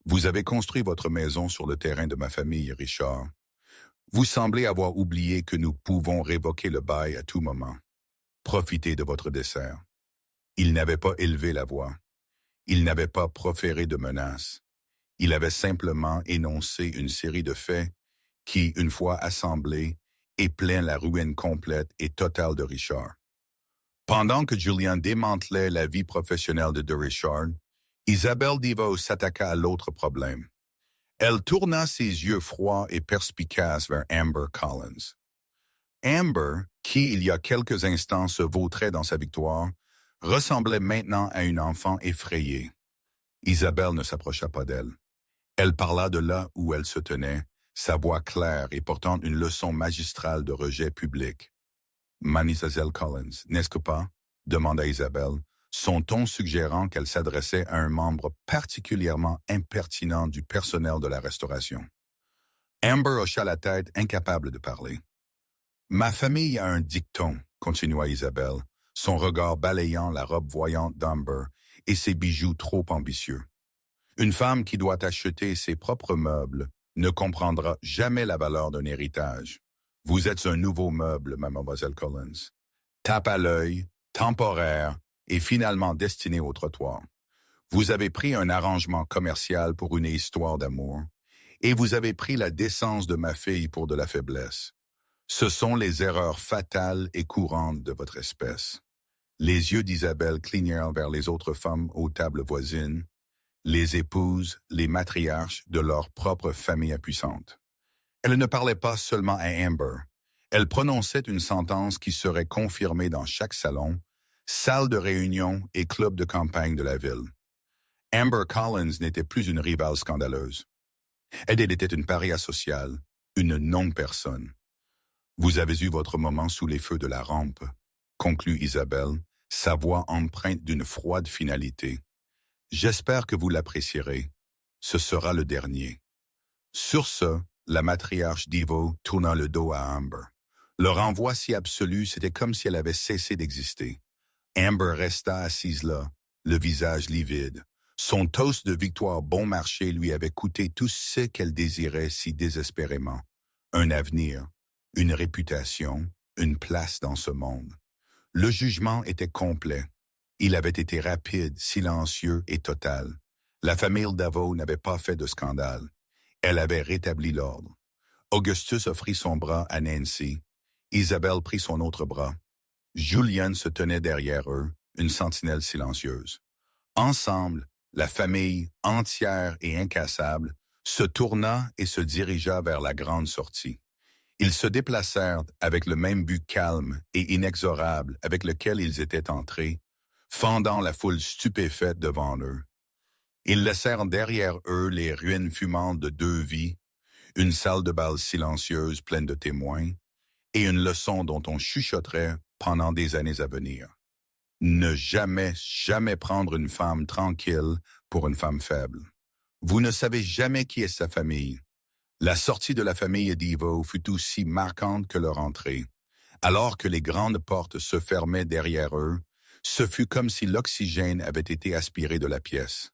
Vous avez construit votre maison sur le terrain de ma famille, Richard. Vous semblez avoir oublié que nous pouvons révoquer le bail à tout moment. Profitez de votre dessert. Il n'avait pas élevé la voix. Il n'avait pas proféré de menaces. Il avait simplement énoncé une série de faits qui, une fois assemblés, éplaignent la ruine complète et totale de Richard. Pendant que Julian démantelait la vie professionnelle de Richard, Isabelle Devoe s'attaqua à l'autre problème. Elle tourna ses yeux froids et perspicaces vers Amber Collins. Amber, qui il y a quelques instants se vautrait dans sa victoire, ressemblait maintenant à une enfant effrayée. Isabelle ne s'approcha pas d'elle. Elle parla de là où elle se tenait, sa voix claire et portant une leçon magistrale de rejet public. « Mademoiselle Collins, n'est-ce pas ?» demanda Isabelle, son ton suggérant qu'elle s'adressait à un membre particulièrement impertinent du personnel de la restauration. Amber hocha la tête, incapable de parler. « Ma famille a un dicton, » continua Isabelle, son regard balayant la robe voyante d'Amber et ses bijoux trop ambitieux. Une femme qui doit acheter ses propres meubles ne comprendra jamais la valeur d'un héritage. Vous êtes un nouveau meuble, mademoiselle Collins. Tape à l'œil, temporaire et finalement destiné au trottoir. Vous avez pris un arrangement commercial pour une histoire d'amour et vous avez pris la décence de ma fille pour de la faiblesse. Ce sont les erreurs fatales et courantes de votre espèce. Les yeux d'Isabelle clignèrent vers les autres femmes aux tables voisines, les épouses, les matriarches de leur propre famille impuissante. Elle ne parlait pas seulement à Amber. Elle prononçait une sentence qui serait confirmée dans chaque salon, salle de réunion et club de campagne de la ville. Amber Collins n'était plus une rivale scandaleuse. Elle était une paria sociale, une non-personne. Vous avez eu votre moment sous les feux de la rampe, conclut Isabelle, sa voix empreinte d'une froide finalité. J'espère que vous l'apprécierez. Ce sera le dernier. Sur ce, la matriarche Devo tourna le dos à Amber. Le renvoi si absolu, c'était comme si elle avait cessé d'exister. Amber resta assise là, le visage livide. Son toast de victoire bon marché lui avait coûté tout ce qu'elle désirait si désespérément. Un avenir, une réputation, une place dans ce monde. Le jugement était complet. Il avait été rapide, silencieux et total. La famille Davo n'avait pas fait de scandale. Elle avait rétabli l'ordre. Augustus offrit son bras à Nancy. Isabelle prit son autre bras. Julian se tenait derrière eux, une sentinelle silencieuse. Ensemble, la famille, entière et incassable, se tourna et se dirigea vers la grande sortie. Ils se déplacèrent avec le même but calme et inexorable avec lequel ils étaient entrés, fendant la foule stupéfaite devant eux. Ils laissèrent derrière eux les ruines fumantes de 2 vies, une salle de bal silencieuse pleine de témoins, et une leçon dont on chuchoterait pendant des années à venir. Ne jamais, jamais prendre une femme tranquille pour une femme faible. Vous ne savez jamais qui est sa famille. La sortie de la famille Devo fut aussi marquante que leur entrée. Alors que les grandes portes se fermaient derrière eux, ce fut comme si l'oxygène avait été aspiré de la pièce.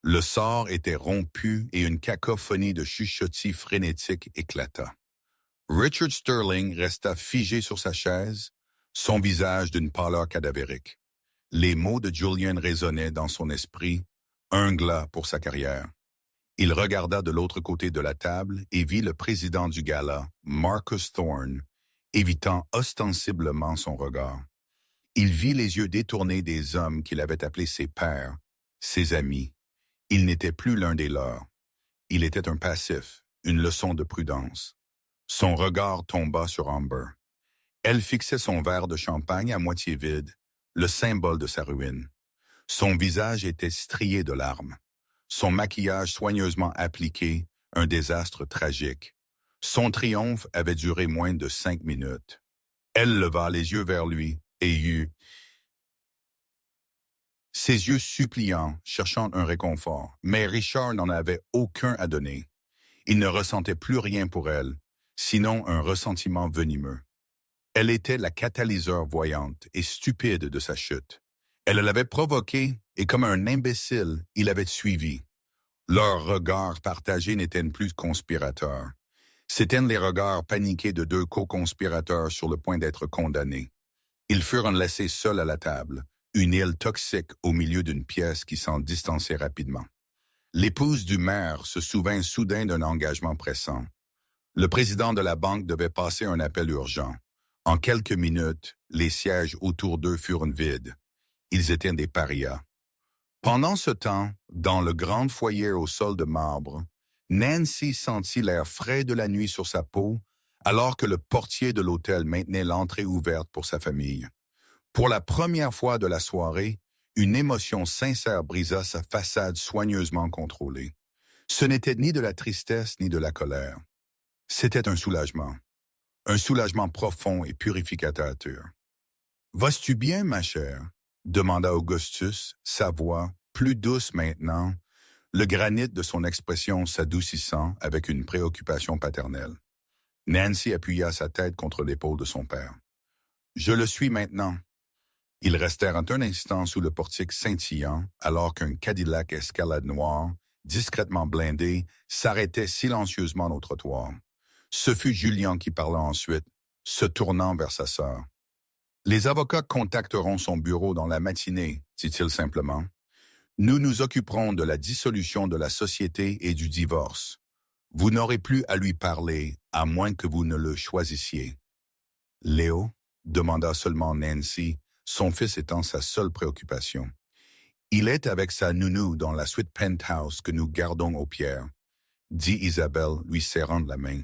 Le sort était rompu et une cacophonie de chuchotis frénétiques éclata. Richard Sterling resta figé sur sa chaise, son visage d'une pâleur cadavérique. Les mots de Julian résonnaient dans son esprit, un glas pour sa carrière. Il regarda de l'autre côté de la table et vit le président du gala, Marcus Thorne, évitant ostensiblement son regard. Il vit les yeux détournés des hommes qu'il avait appelés ses pairs, ses amis. Il n'était plus l'un des leurs. Il était un passif, une leçon de prudence. Son regard tomba sur Amber. Elle fixait son verre de champagne à moitié vide, le symbole de sa ruine. Son visage était strié de larmes. Son maquillage soigneusement appliqué, un désastre tragique. Son triomphe avait duré moins de 5 minutes. Elle leva les yeux vers lui et eut ses yeux suppliants, cherchant un réconfort. Mais Richard n'en avait aucun à donner. Il ne ressentait plus rien pour elle, sinon un ressentiment venimeux. Elle était la catalyseur voyante et stupide de sa chute. Elle l'avait provoqué et comme un imbécile, il avait suivi. Leurs regards partagés n'étaient plus conspirateurs. C'étaient les regards paniqués de 2 co-conspirateurs sur le point d'être condamnés. Ils furent laissés seuls à la table, une île toxique au milieu d'une pièce qui s'en distançait rapidement. L'épouse du maire se souvint soudain d'un engagement pressant. Le président de la banque devait passer un appel urgent. En quelques minutes, les sièges autour d'eux furent vides. Ils étaient des parias. Pendant ce temps, dans le grand foyer au sol de marbre, Nancy sentit l'air frais de la nuit sur sa peau, alors que le portier de l'hôtel maintenait l'entrée ouverte pour sa famille. Pour la première fois de la soirée, une émotion sincère brisa sa façade soigneusement contrôlée. Ce n'était ni de la tristesse ni de la colère. C'était un soulagement profond et purificateur. « Vas-tu bien, ma chère ?» demanda Augustus, sa voix, plus douce maintenant, le granit de son expression s'adoucissant avec une préoccupation paternelle. Nancy appuya sa tête contre l'épaule de son père. « Je le suis maintenant. » Ils restèrent un instant sous le portique scintillant alors qu'un Cadillac Escalade noir discrètement blindé, s'arrêtait silencieusement au trottoir. Ce fut Julien qui parla ensuite, se tournant vers sa sœur. Les avocats contacteront son bureau dans la matinée, dit-il simplement. Nous nous occuperons de la dissolution de la société et du divorce. Vous n'aurez plus à lui parler, à moins que vous ne le choisissiez. Léo, demanda seulement Nancy, son fils étant sa seule préoccupation. Il est avec sa nounou dans la suite penthouse que nous gardons aux pierres, dit Isabelle, lui serrant la main.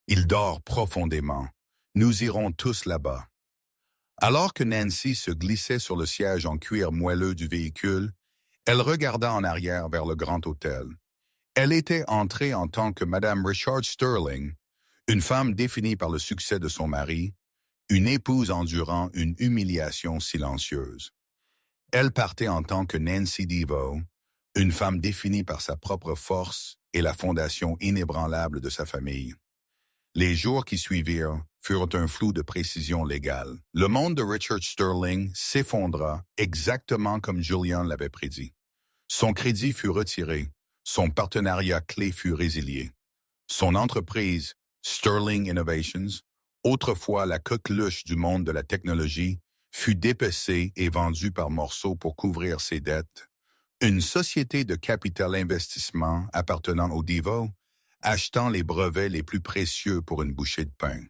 Il dort profondément. Nous irons tous là-bas. Alors que Nancy se glissait sur le siège en cuir moelleux du véhicule, elle regarda en arrière vers le grand hôtel. Elle était entrée en tant que Madame Richard Sterling, une femme définie par le succès de son mari, une épouse endurant une humiliation silencieuse. Elle partait en tant que Nancy Devo, une femme définie par sa propre force et la fondation inébranlable de sa famille. Les jours qui suivirent furent un flou de précision légale. Le monde de Richard Sterling s'effondra exactement comme Julian l'avait prédit. Son crédit fut retiré, son partenariat clé fut résilié. Son entreprise, Sterling Innovations, autrefois la coqueluche du monde de la technologie, fut dépecée et vendue par morceaux pour couvrir ses dettes. Une société de capital investissement appartenant au Devo, achetant les brevets les plus précieux pour une bouchée de pain.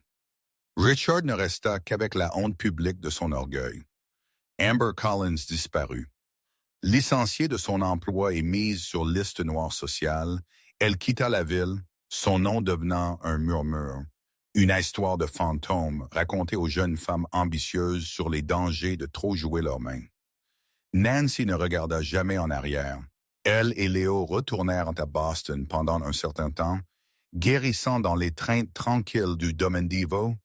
Richard ne resta qu'avec la honte publique de son orgueil. Amber Collins disparut. Licenciée de son emploi et mise sur liste noire sociale, elle quitta la ville, son nom devenant un murmure, une histoire de fantôme racontée aux jeunes femmes ambitieuses sur les dangers de trop jouer leurs mains. Nancy ne regarda jamais en arrière. Elle et Léo retournèrent à Boston pendant un certain temps, guérissant dans les trains tranquilles du domaine Devo,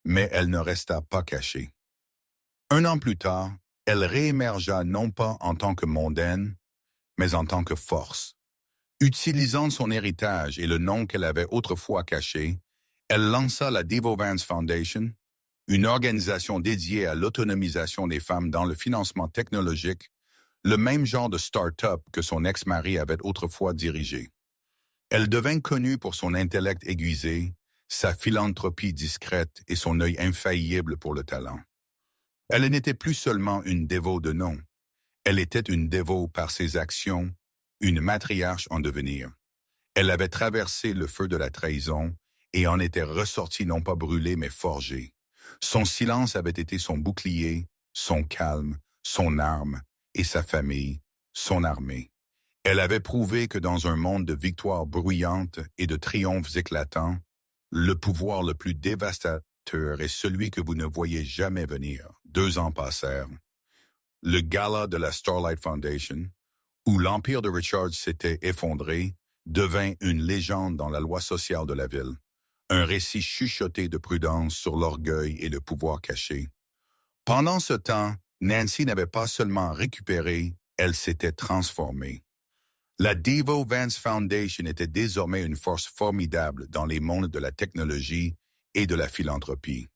mais elle ne resta pas cachée. 1 an plus tard, elle réémergea non pas en tant que mondaine, mais en tant que force. Utilisant son héritage et le nom qu'elle avait autrefois caché, elle lança la Devo Vance Foundation, une organisation dédiée à l'autonomisation des femmes dans le financement technologique, le même genre de start-up que son ex-mari avait autrefois dirigé. Elle devint connue pour son intellect aiguisé, sa philanthropie discrète et son œil infaillible pour le talent. Elle n'était plus seulement une Devo de nom, elle était une Devo par ses actions, une matriarche en devenir. Elle avait traversé le feu de la trahison et en était ressortie non pas brûlée mais forgée. Son silence avait été son bouclier, son calme, son arme, et sa famille, son armée. Elle avait prouvé que dans un monde de victoires bruyantes et de triomphes éclatants, le pouvoir le plus dévastateur est celui que vous ne voyez jamais venir. 2 ans passèrent. Le gala de la Starlight Foundation, où l'empire de Richard s'était effondré, devint une légende dans la loi sociale de la ville, un récit chuchoté de prudence sur l'orgueil et le pouvoir caché. Pendant ce temps, Nancy n'avait pas seulement récupéré, elle s'était transformée. La Devo Vance Foundation était désormais une force formidable dans les mondes de la technologie et de la philanthropie.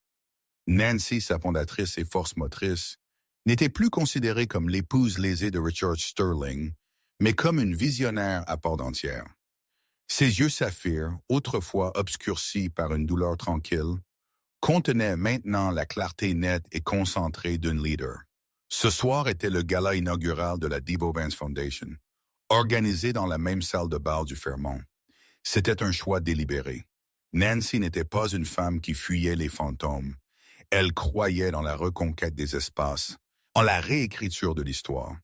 Nancy, sa fondatrice et force motrice, n'était plus considérée comme l'épouse lésée de Richard Sterling, mais comme une visionnaire à part entière. Ses yeux saphir, autrefois obscurcis par une douleur tranquille, contenaient maintenant la clarté nette et concentrée d'un leader. Ce soir était le gala inaugural de la Devo Vance Foundation, organisé dans la même salle de bal du Fairmont. C'était un choix délibéré. Nancy n'était pas une femme qui fuyait les fantômes. Elle croyait dans la reconquête des espaces, en la réécriture de l'histoire.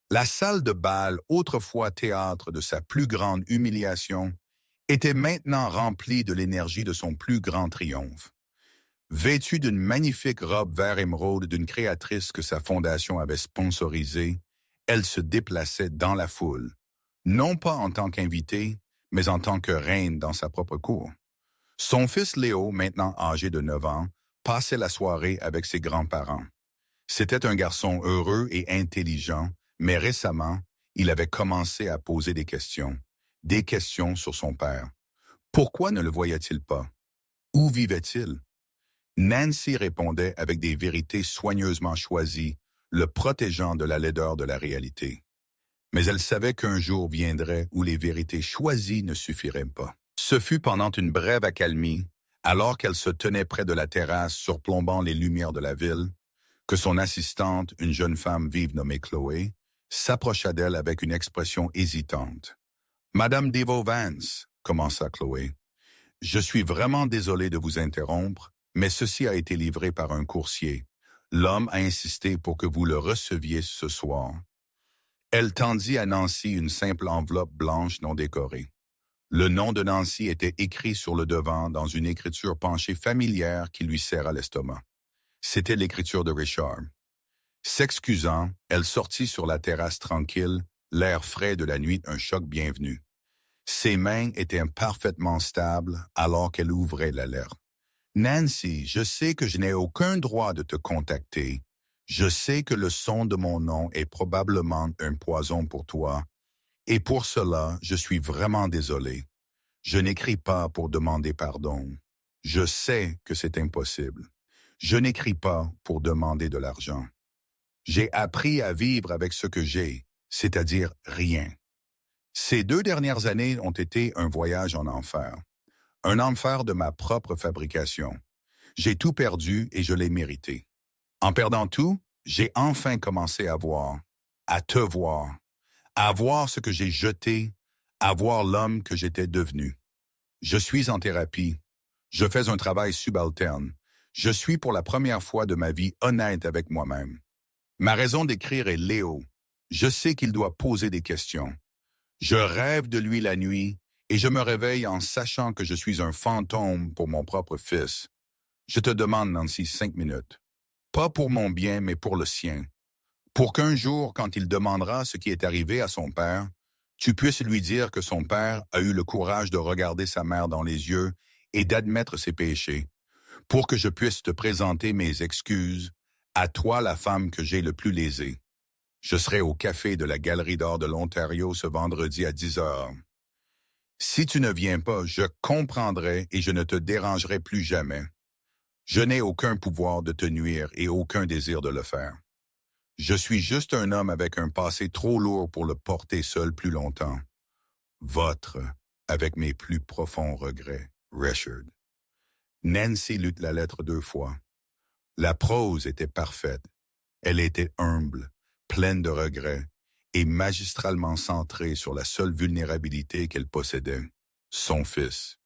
La salle de bal, autrefois théâtre de sa plus grande humiliation, était maintenant remplie de l'énergie de son plus grand triomphe. Vêtue d'une magnifique robe vert émeraude d'une créatrice que sa fondation avait sponsorisée, elle se déplaçait dans la foule, non pas en tant qu'invitée, mais en tant que reine dans sa propre cour. Son fils Léo, maintenant âgé de 9 ans, passait la soirée avec ses grands-parents. C'était un garçon heureux et intelligent, mais récemment, il avait commencé à poser des questions sur son père. Pourquoi ne le voyait-il pas? Où vivait-il? Nancy répondait avec des vérités soigneusement choisies, le protégeant de la laideur de la réalité. Mais elle savait qu'un jour viendrait où les vérités choisies ne suffiraient pas. Ce fut pendant une brève accalmie, alors qu'elle se tenait près de la terrasse surplombant les lumières de la ville, que son assistante, une jeune femme vive nommée Chloé, s'approcha d'elle avec une expression hésitante. « Madame Devo Vance, commença Chloé, je suis vraiment désolé de vous interrompre, mais ceci a été livré par un coursier. L'homme a insisté pour que vous le receviez ce soir. » Elle tendit à Nancy une simple enveloppe blanche non décorée. Le nom de Nancy était écrit sur le devant dans une écriture penchée familière qui lui serra l'estomac. C'était l'écriture de Richard. S'excusant, elle sortit sur la terrasse tranquille, l'air frais de la nuit un choc bienvenu. Ses mains étaient parfaitement stables alors qu'elle ouvrait la lettre. « Nancy, je sais que je n'ai aucun droit de te contacter. Je sais que le son de mon nom est probablement un poison pour toi, et pour cela, je suis vraiment désolé. Je n'écris pas pour demander pardon. Je sais que c'est impossible. Je n'écris pas pour demander de l'argent. J'ai appris à vivre avec ce que j'ai, c'est-à-dire rien. Ces 2 dernières années ont été un voyage en enfer. Un enfer de ma propre fabrication. J'ai tout perdu et je l'ai mérité. En perdant tout, j'ai enfin commencé à voir, à te voir, à voir ce que j'ai jeté, à voir l'homme que j'étais devenu. Je suis en thérapie. Je fais un travail subalterne. Je suis pour la première fois de ma vie honnête avec moi-même. Ma raison d'écrire est Léo. Je sais qu'il doit poser des questions. Je rêve de lui la nuit et je me réveille en sachant que je suis un fantôme pour mon propre fils. Je te demande, Nancy, 5 minutes. Pas pour mon bien, mais pour le sien. Pour qu'un jour, quand il demandera ce qui est arrivé à son père, tu puisses lui dire que son père a eu le courage de regarder sa mère dans les yeux et d'admettre ses péchés. Pour que je puisse te présenter mes excuses, à toi la femme que j'ai le plus lésée. Je serai au café de la Galerie d'Art de l'Ontario ce vendredi à 10 heures. Si tu ne viens pas, je comprendrai et je ne te dérangerai plus jamais. Je n'ai aucun pouvoir de te nuire et aucun désir de le faire. Je suis juste un homme avec un passé trop lourd pour le porter seul plus longtemps. Votre, avec mes plus profonds regrets, Richard. Nancy lut la lettre 2 fois. La prose était parfaite. Elle était humble, pleine de regrets, et magistralement centrée sur la seule vulnérabilité qu'elle possédait, son fils.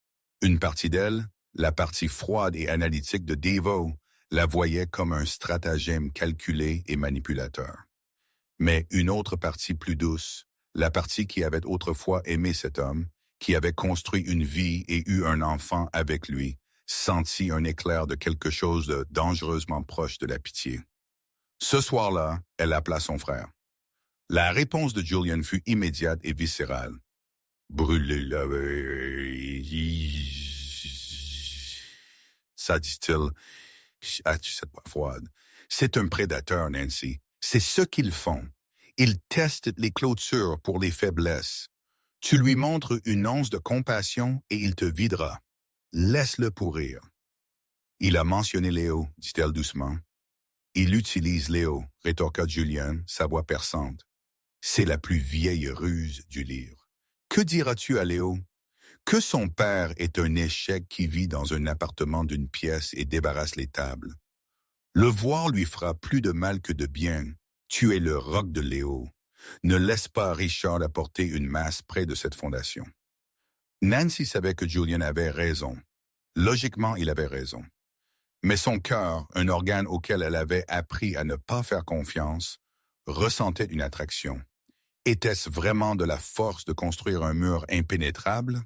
Une partie d'elle, la partie froide et analytique de Devo, la voyait comme un stratagème calculé et manipulateur. Mais une autre partie plus douce, la partie qui avait autrefois aimé cet homme, qui avait construit une vie et eu un enfant avec lui, sentit un éclair de quelque chose de dangereusement proche de la pitié. Ce soir-là, elle appela son frère. La réponse de Julian fut immédiate et viscérale. Brûlez la... Ça dit-il, à cette voix froide. C'est un prédateur, Nancy. C'est ce qu'ils font. Ils testent les clôtures pour les faiblesses. Tu lui montres une once de compassion et il te videra. Laisse-le pourrir. Il a mentionné Léo, dit-elle doucement. Il utilise Léo, rétorqua Julian, sa voix perçante. C'est la plus vieille ruse du livre. Que diras-tu à Léo? Que son père est un échec qui vit dans un appartement d'une pièce et débarrasse les tables. Le voir lui fera plus de mal que de bien. Tu es le roc de Léo. Ne laisse pas Richard apporter une masse près de cette fondation. Nancy savait que Julian avait raison. Logiquement, il avait raison. Mais son cœur, un organe auquel elle avait appris à ne pas faire confiance, ressentait une attraction. Était-ce vraiment de la force de construire un mur impénétrable?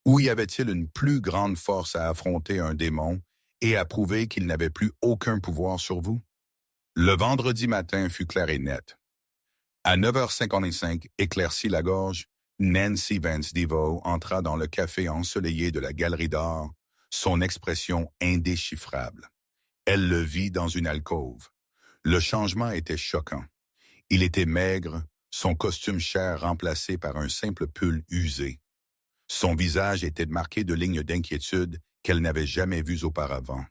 Ou y avait-il une plus grande force à affronter un démon et à prouver qu'il n'avait plus aucun pouvoir sur vous? Le vendredi matin fut clair et net. À 9h55, éclaircie la gorge, Nancy Vance Devo entra dans le café ensoleillé de la Galerie d'Art, son expression indéchiffrable. Elle le vit dans une alcôve. Le changement était choquant. Il était maigre, son costume cher remplacé par un simple pull usé. Son visage était marqué de lignes d'inquiétude qu'elle n'avait jamais vues auparavant.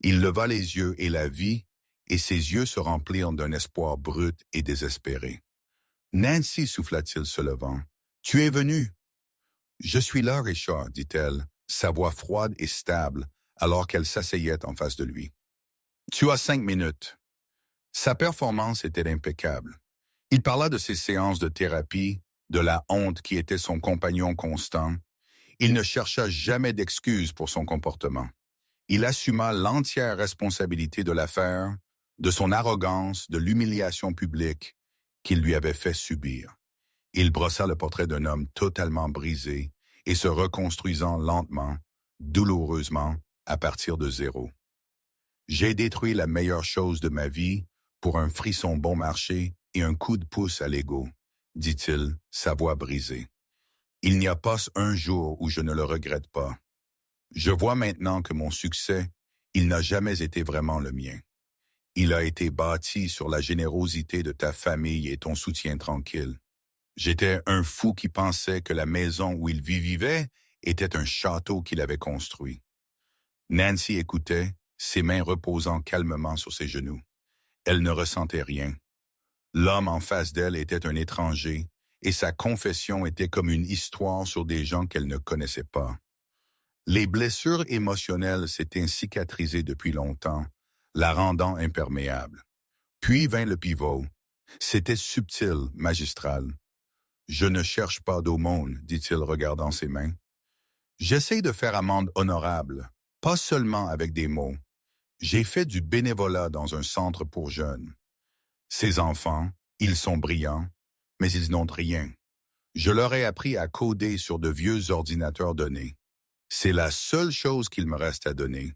Il leva les yeux et la vit, et ses yeux se remplirent d'un espoir brut et désespéré. Nancy, souffla-t-il se levant. Tu es venu. Je suis là, Richard, dit-elle, sa voix froide et stable, alors qu'elle s'asseyait en face de lui. Tu as 5 minutes. Sa performance était impeccable. Il parla de ses séances de thérapie, de la honte qui était son compagnon constant. Il ne chercha jamais d'excuses pour son comportement. Il assuma l'entière responsabilité de l'affaire, de son arrogance, de l'humiliation publique qu'il lui avait fait subir. Il brossa le portrait d'un homme totalement brisé et se reconstruisant lentement, douloureusement, à partir de zéro. J'ai détruit la meilleure chose de ma vie pour un frisson bon marché et un coup de pouce à l'ego, dit-il, sa voix brisée. Il n'y a pas un jour où je ne le regrette pas. Je vois maintenant que mon succès, il n'a jamais été vraiment le mien. Il a été bâti sur la générosité de ta famille et ton soutien tranquille. J'étais un fou qui pensait que la maison où il vivait était un château qu'il avait construit. Nancy écoutait, ses mains reposant calmement sur ses genoux. Elle ne ressentait rien. L'homme en face d'elle était un étranger, et sa confession était comme une histoire sur des gens qu'elle ne connaissait pas. Les blessures émotionnelles s'étaient cicatrisées depuis longtemps, la rendant imperméable. Puis vint le pivot. C'était subtil, magistral. « Je ne cherche pas d'aumône, dit-il regardant ses mains. J'essaie de faire amende honorable, pas seulement avec des mots. J'ai fait du bénévolat dans un centre pour jeunes. Ces enfants, ils sont brillants, mais ils n'ont rien. Je leur ai appris à coder sur de vieux ordinateurs donnés. C'est la seule chose qu'il me reste à donner.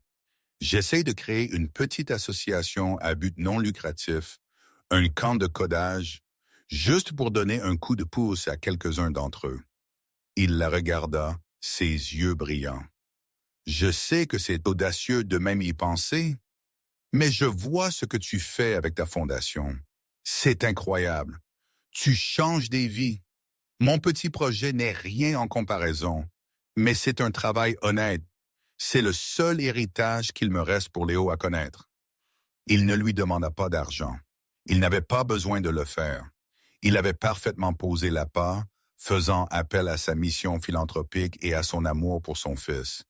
J'essaie de créer une petite association à but non lucratif, un camp de codage, juste pour donner un coup de pouce à quelques-uns d'entre eux. » Il la regarda, ses yeux brillants. « Je sais que c'est audacieux de même y penser, mais je vois ce que tu fais avec ta fondation. C'est incroyable. Tu changes des vies. Mon petit projet n'est rien en comparaison, mais c'est un travail honnête. C'est le seul héritage qu'il me reste pour Léo à connaître. » Il ne lui demanda pas d'argent. Il n'avait pas besoin de le faire. Il avait parfaitement posé la part, faisant appel à sa mission philanthropique et à son amour pour son fils.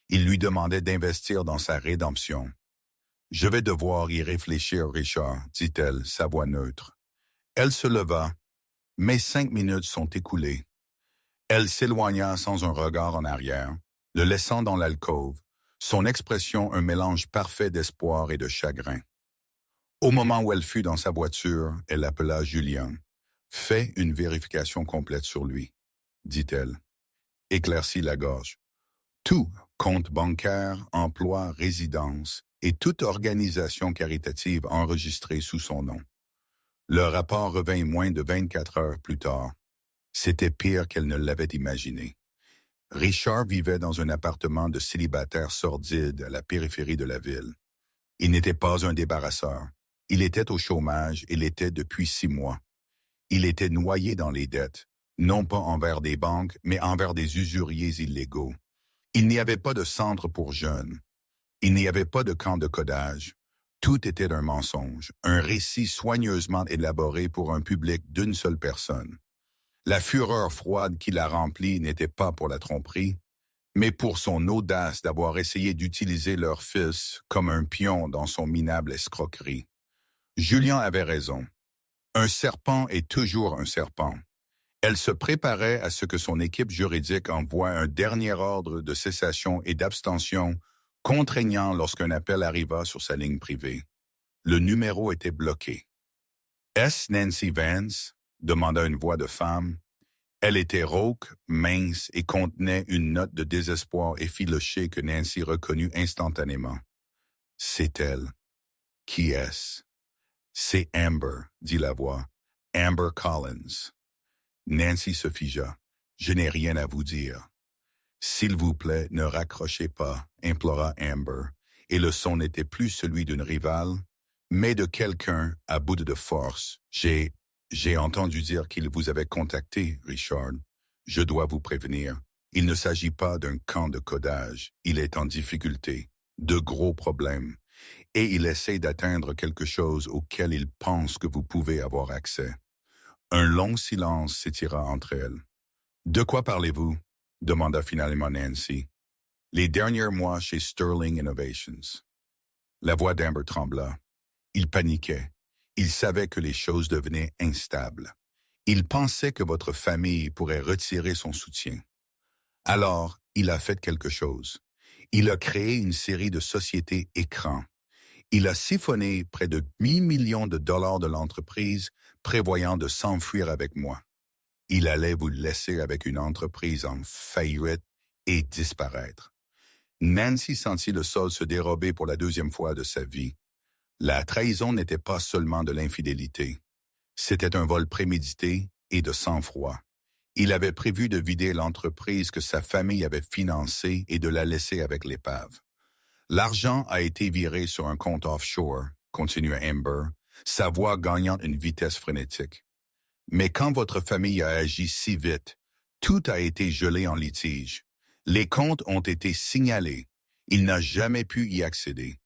Il lui demandait d'investir dans sa rédemption. « Je vais devoir y réfléchir, Richard, » dit-elle, sa voix neutre. Elle se leva, mais 5 minutes sont écoulées. Elle s'éloigna sans un regard en arrière, le laissant dans l'alcôve, son expression un mélange parfait d'espoir et de chagrin. Au moment où elle fut dans sa voiture, elle appela Julien. « Fais une vérification complète sur lui, » dit-elle. Éclaircit la gorge. Tout, compte bancaire, emploi, résidence et toute organisation caritative enregistrée sous son nom. Le rapport revint moins de 24 heures plus tard. C'était pire qu'elle ne l'avait imaginé. Richard vivait dans un appartement de célibataire sordide à la périphérie de la ville. Il n'était pas un débarrasseur. Il était au chômage et l'était depuis 6 mois. Il était noyé dans les dettes, non pas envers des banques, mais envers des usuriers illégaux. Il n'y avait pas de centre pour jeunes. Il n'y avait pas de camp de codage. Tout était un mensonge, un récit soigneusement élaboré pour un public d'une seule personne. La fureur froide qui la remplit n'était pas pour la tromperie, mais pour son audace d'avoir essayé d'utiliser leur fils comme un pion dans son minable escroquerie. Julien avait raison. Un serpent est toujours un serpent. Elle se préparait à ce que son équipe juridique envoie un dernier ordre de cessation et d'abstention contraignant lorsqu'un appel arriva sur sa ligne privée. Le numéro était bloqué. « Est-ce Nancy Vance ?» demanda une voix de femme. Elle était rauque, mince et contenait une note de désespoir effilochée que Nancy reconnut instantanément. « C'est elle. »« Qui est-ce ?»« C'est Amber, » dit la voix. « Amber Collins. » Nancy se figea. « Je n'ai rien à vous dire. »« S'il vous plaît, ne raccrochez pas, » implora Amber, et le son n'était plus celui d'une rivale, mais de quelqu'un à bout de force. « J'ai entendu dire qu'il vous avait contacté, Richard. Je dois vous prévenir. Il ne s'agit pas d'un camp de codage. Il est en difficulté, de gros problèmes, et il essaie d'atteindre quelque chose auquel il pense que vous pouvez avoir accès. Un long silence s'étira entre elles. « De quoi parlez-vous? » demanda finalement Nancy. « Les derniers mois chez Sterling Innovations. » La voix d'Amber trembla. Il paniquait. Il savait que les choses devenaient instables. Il pensait que votre famille pourrait retirer son soutien. Alors, il a fait quelque chose. Il a créé une série de sociétés écrans. Il a siphonné près de 1 million de dollars de l'entreprise, prévoyant de s'enfuir avec moi. Il allait vous laisser avec une entreprise en faillite et disparaître. Nancy sentit le sol se dérober pour la deuxième fois de sa vie. La trahison n'était pas seulement de l'infidélité. C'était un vol prémédité et de sang-froid. Il avait prévu de vider l'entreprise que sa famille avait financée et de la laisser avec l'épave. L'argent a été viré sur un compte offshore, continua Amber, sa voix gagnant une vitesse frénétique. Mais quand votre famille a agi si vite, tout a été gelé en litige. Les comptes ont été signalés. Il n'a jamais pu y accéder.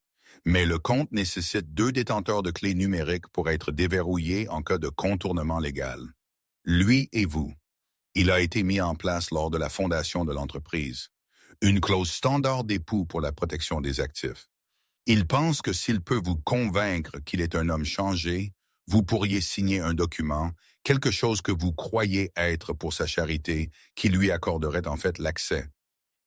Mais le compte nécessite 2 détenteurs de clés numériques pour être déverrouillé en cas de contournement légal. Lui et vous. Il a été mis en place lors de la fondation de l'entreprise. Une clause standard d'époux pour la protection des actifs. Il pense que s'il peut vous convaincre qu'il est un homme changé, vous pourriez signer un document, quelque chose que vous croyez être pour sa charité, qui lui accorderait en fait l'accès.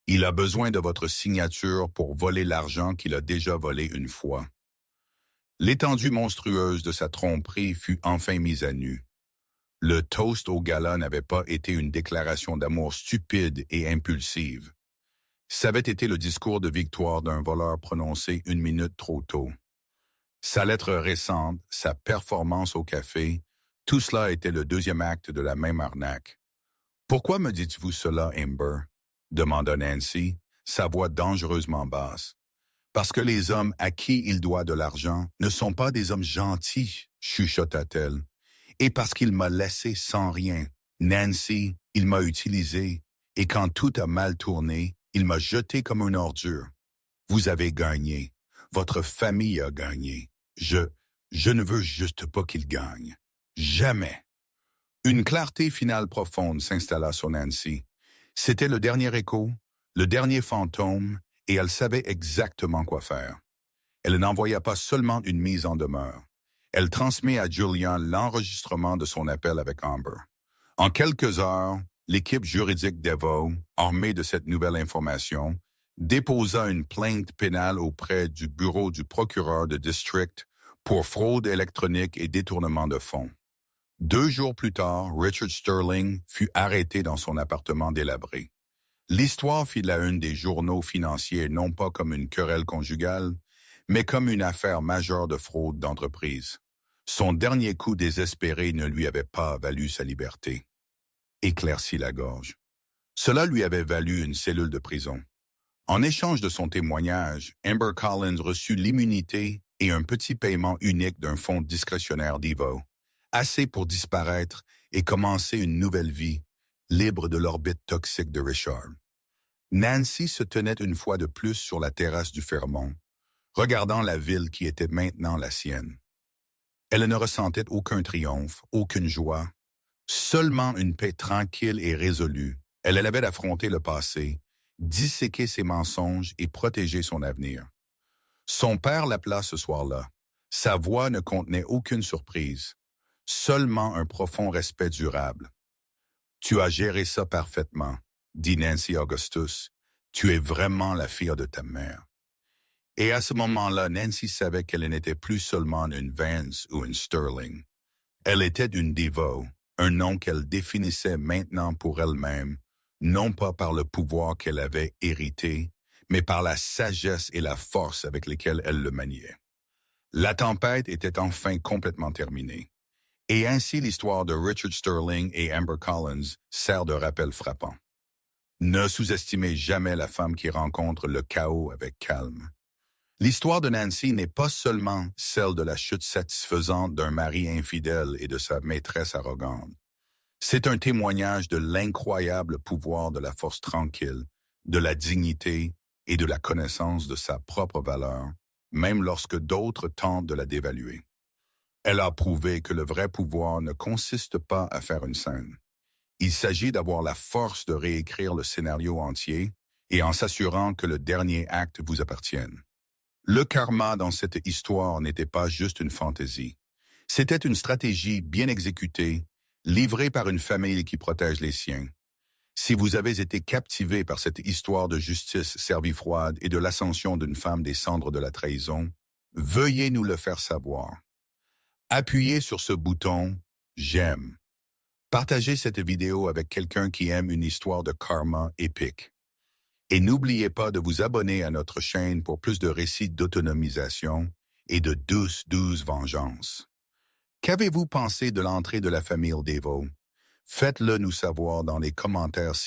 Il a besoin de votre signature pour voler l'argent qu'il a déjà volé une fois. L'étendue monstrueuse de sa tromperie fut enfin mise à nu. Le toast au gala n'avait pas été une déclaration d'amour stupide et impulsive. Ça avait été le discours de victoire d'un voleur prononcé 1 minute trop tôt. Sa lettre récente, sa performance au café, tout cela était le deuxième acte de la même arnaque. « Pourquoi me dites-vous cela, Amber? » demanda Nancy, sa voix dangereusement basse. « Parce que les hommes à qui il doit de l'argent ne sont pas des hommes gentils, chuchota-t-elle. Et parce qu'il m'a laissé sans rien. Nancy, il m'a utilisé, et quand tout a mal tourné, il m'a jeté comme une ordure. Vous avez gagné. Votre famille a gagné. Je ne veux juste pas qu'il gagne. Jamais. » Une clarté finale profonde s'installa sur Nancy. C'était le dernier écho, le dernier fantôme, et elle savait exactement quoi faire. Elle n'envoya pas seulement une mise en demeure. Elle transmet à Julian l'enregistrement de son appel avec Amber. En quelques heures, l'équipe juridique d'Evo, armée de cette nouvelle information, déposa une plainte pénale auprès du bureau du procureur de district pour fraude électronique et détournement de fonds. 2 jours plus tard, Richard Sterling fut arrêté dans son appartement délabré. L'histoire fit la une des journaux financiers non pas comme une querelle conjugale, mais comme une affaire majeure de fraude d'entreprise. Son dernier coup désespéré ne lui avait pas valu sa liberté. Éclaircit la gorge. Cela lui avait valu une cellule de prison. En échange de son témoignage, Amber Collins reçut l'immunité et un petit paiement unique d'un fonds discrétionnaire d'Evo, assez pour disparaître et commencer une nouvelle vie, libre de l'orbite toxique de Richard. Nancy se tenait une fois de plus sur la terrasse du Fairmont, regardant la ville qui était maintenant la sienne. Elle ne ressentait aucun triomphe, aucune joie, seulement une paix tranquille et résolue. Elle avait affronté le passé, disséquer ses mensonges et protéger son avenir. Son père l'appela ce soir-là. Sa voix ne contenait aucune surprise, seulement un profond respect durable. « Tu as géré ça parfaitement, » dit Nancy Augustus. « Tu es vraiment la fille de ta mère. » Et à ce moment-là, Nancy savait qu'elle n'était plus seulement une Vance ou une Sterling. Elle était une Devo, un nom qu'elle définissait maintenant pour elle-même, non pas par le pouvoir qu'elle avait hérité, mais par la sagesse et la force avec lesquelles elle le maniait. La tempête était enfin complètement terminée. Et ainsi l'histoire de Richard Sterling et Amber Collins sert de rappel frappant. Ne sous-estimez jamais la femme qui rencontre le chaos avec calme. L'histoire de Nancy n'est pas seulement celle de la chute satisfaisante d'un mari infidèle et de sa maîtresse arrogante. C'est un témoignage de l'incroyable pouvoir de la force tranquille, de la dignité et de la connaissance de sa propre valeur, même lorsque d'autres tentent de la dévaluer. Elle a prouvé que le vrai pouvoir ne consiste pas à faire une scène. Il s'agit d'avoir la force de réécrire le scénario entier et en s'assurant que le dernier acte vous appartienne. Le karma dans cette histoire n'était pas juste une fantaisie. C'était une stratégie bien exécutée, livrée par une famille qui protège les siens. Si vous avez été captivé par cette histoire de justice servie froide et de l'ascension d'une femme des cendres de la trahison, veuillez nous le faire savoir. Appuyez sur ce bouton « J'aime ». Partagez cette vidéo avec quelqu'un qui aime une histoire de karma épique. Et n'oubliez pas de vous abonner à notre chaîne pour plus de récits d'autonomisation et de douce vengeance. Qu'avez-vous pensé de l'entrée de la famille Devo? Faites-le nous savoir dans les commentaires ci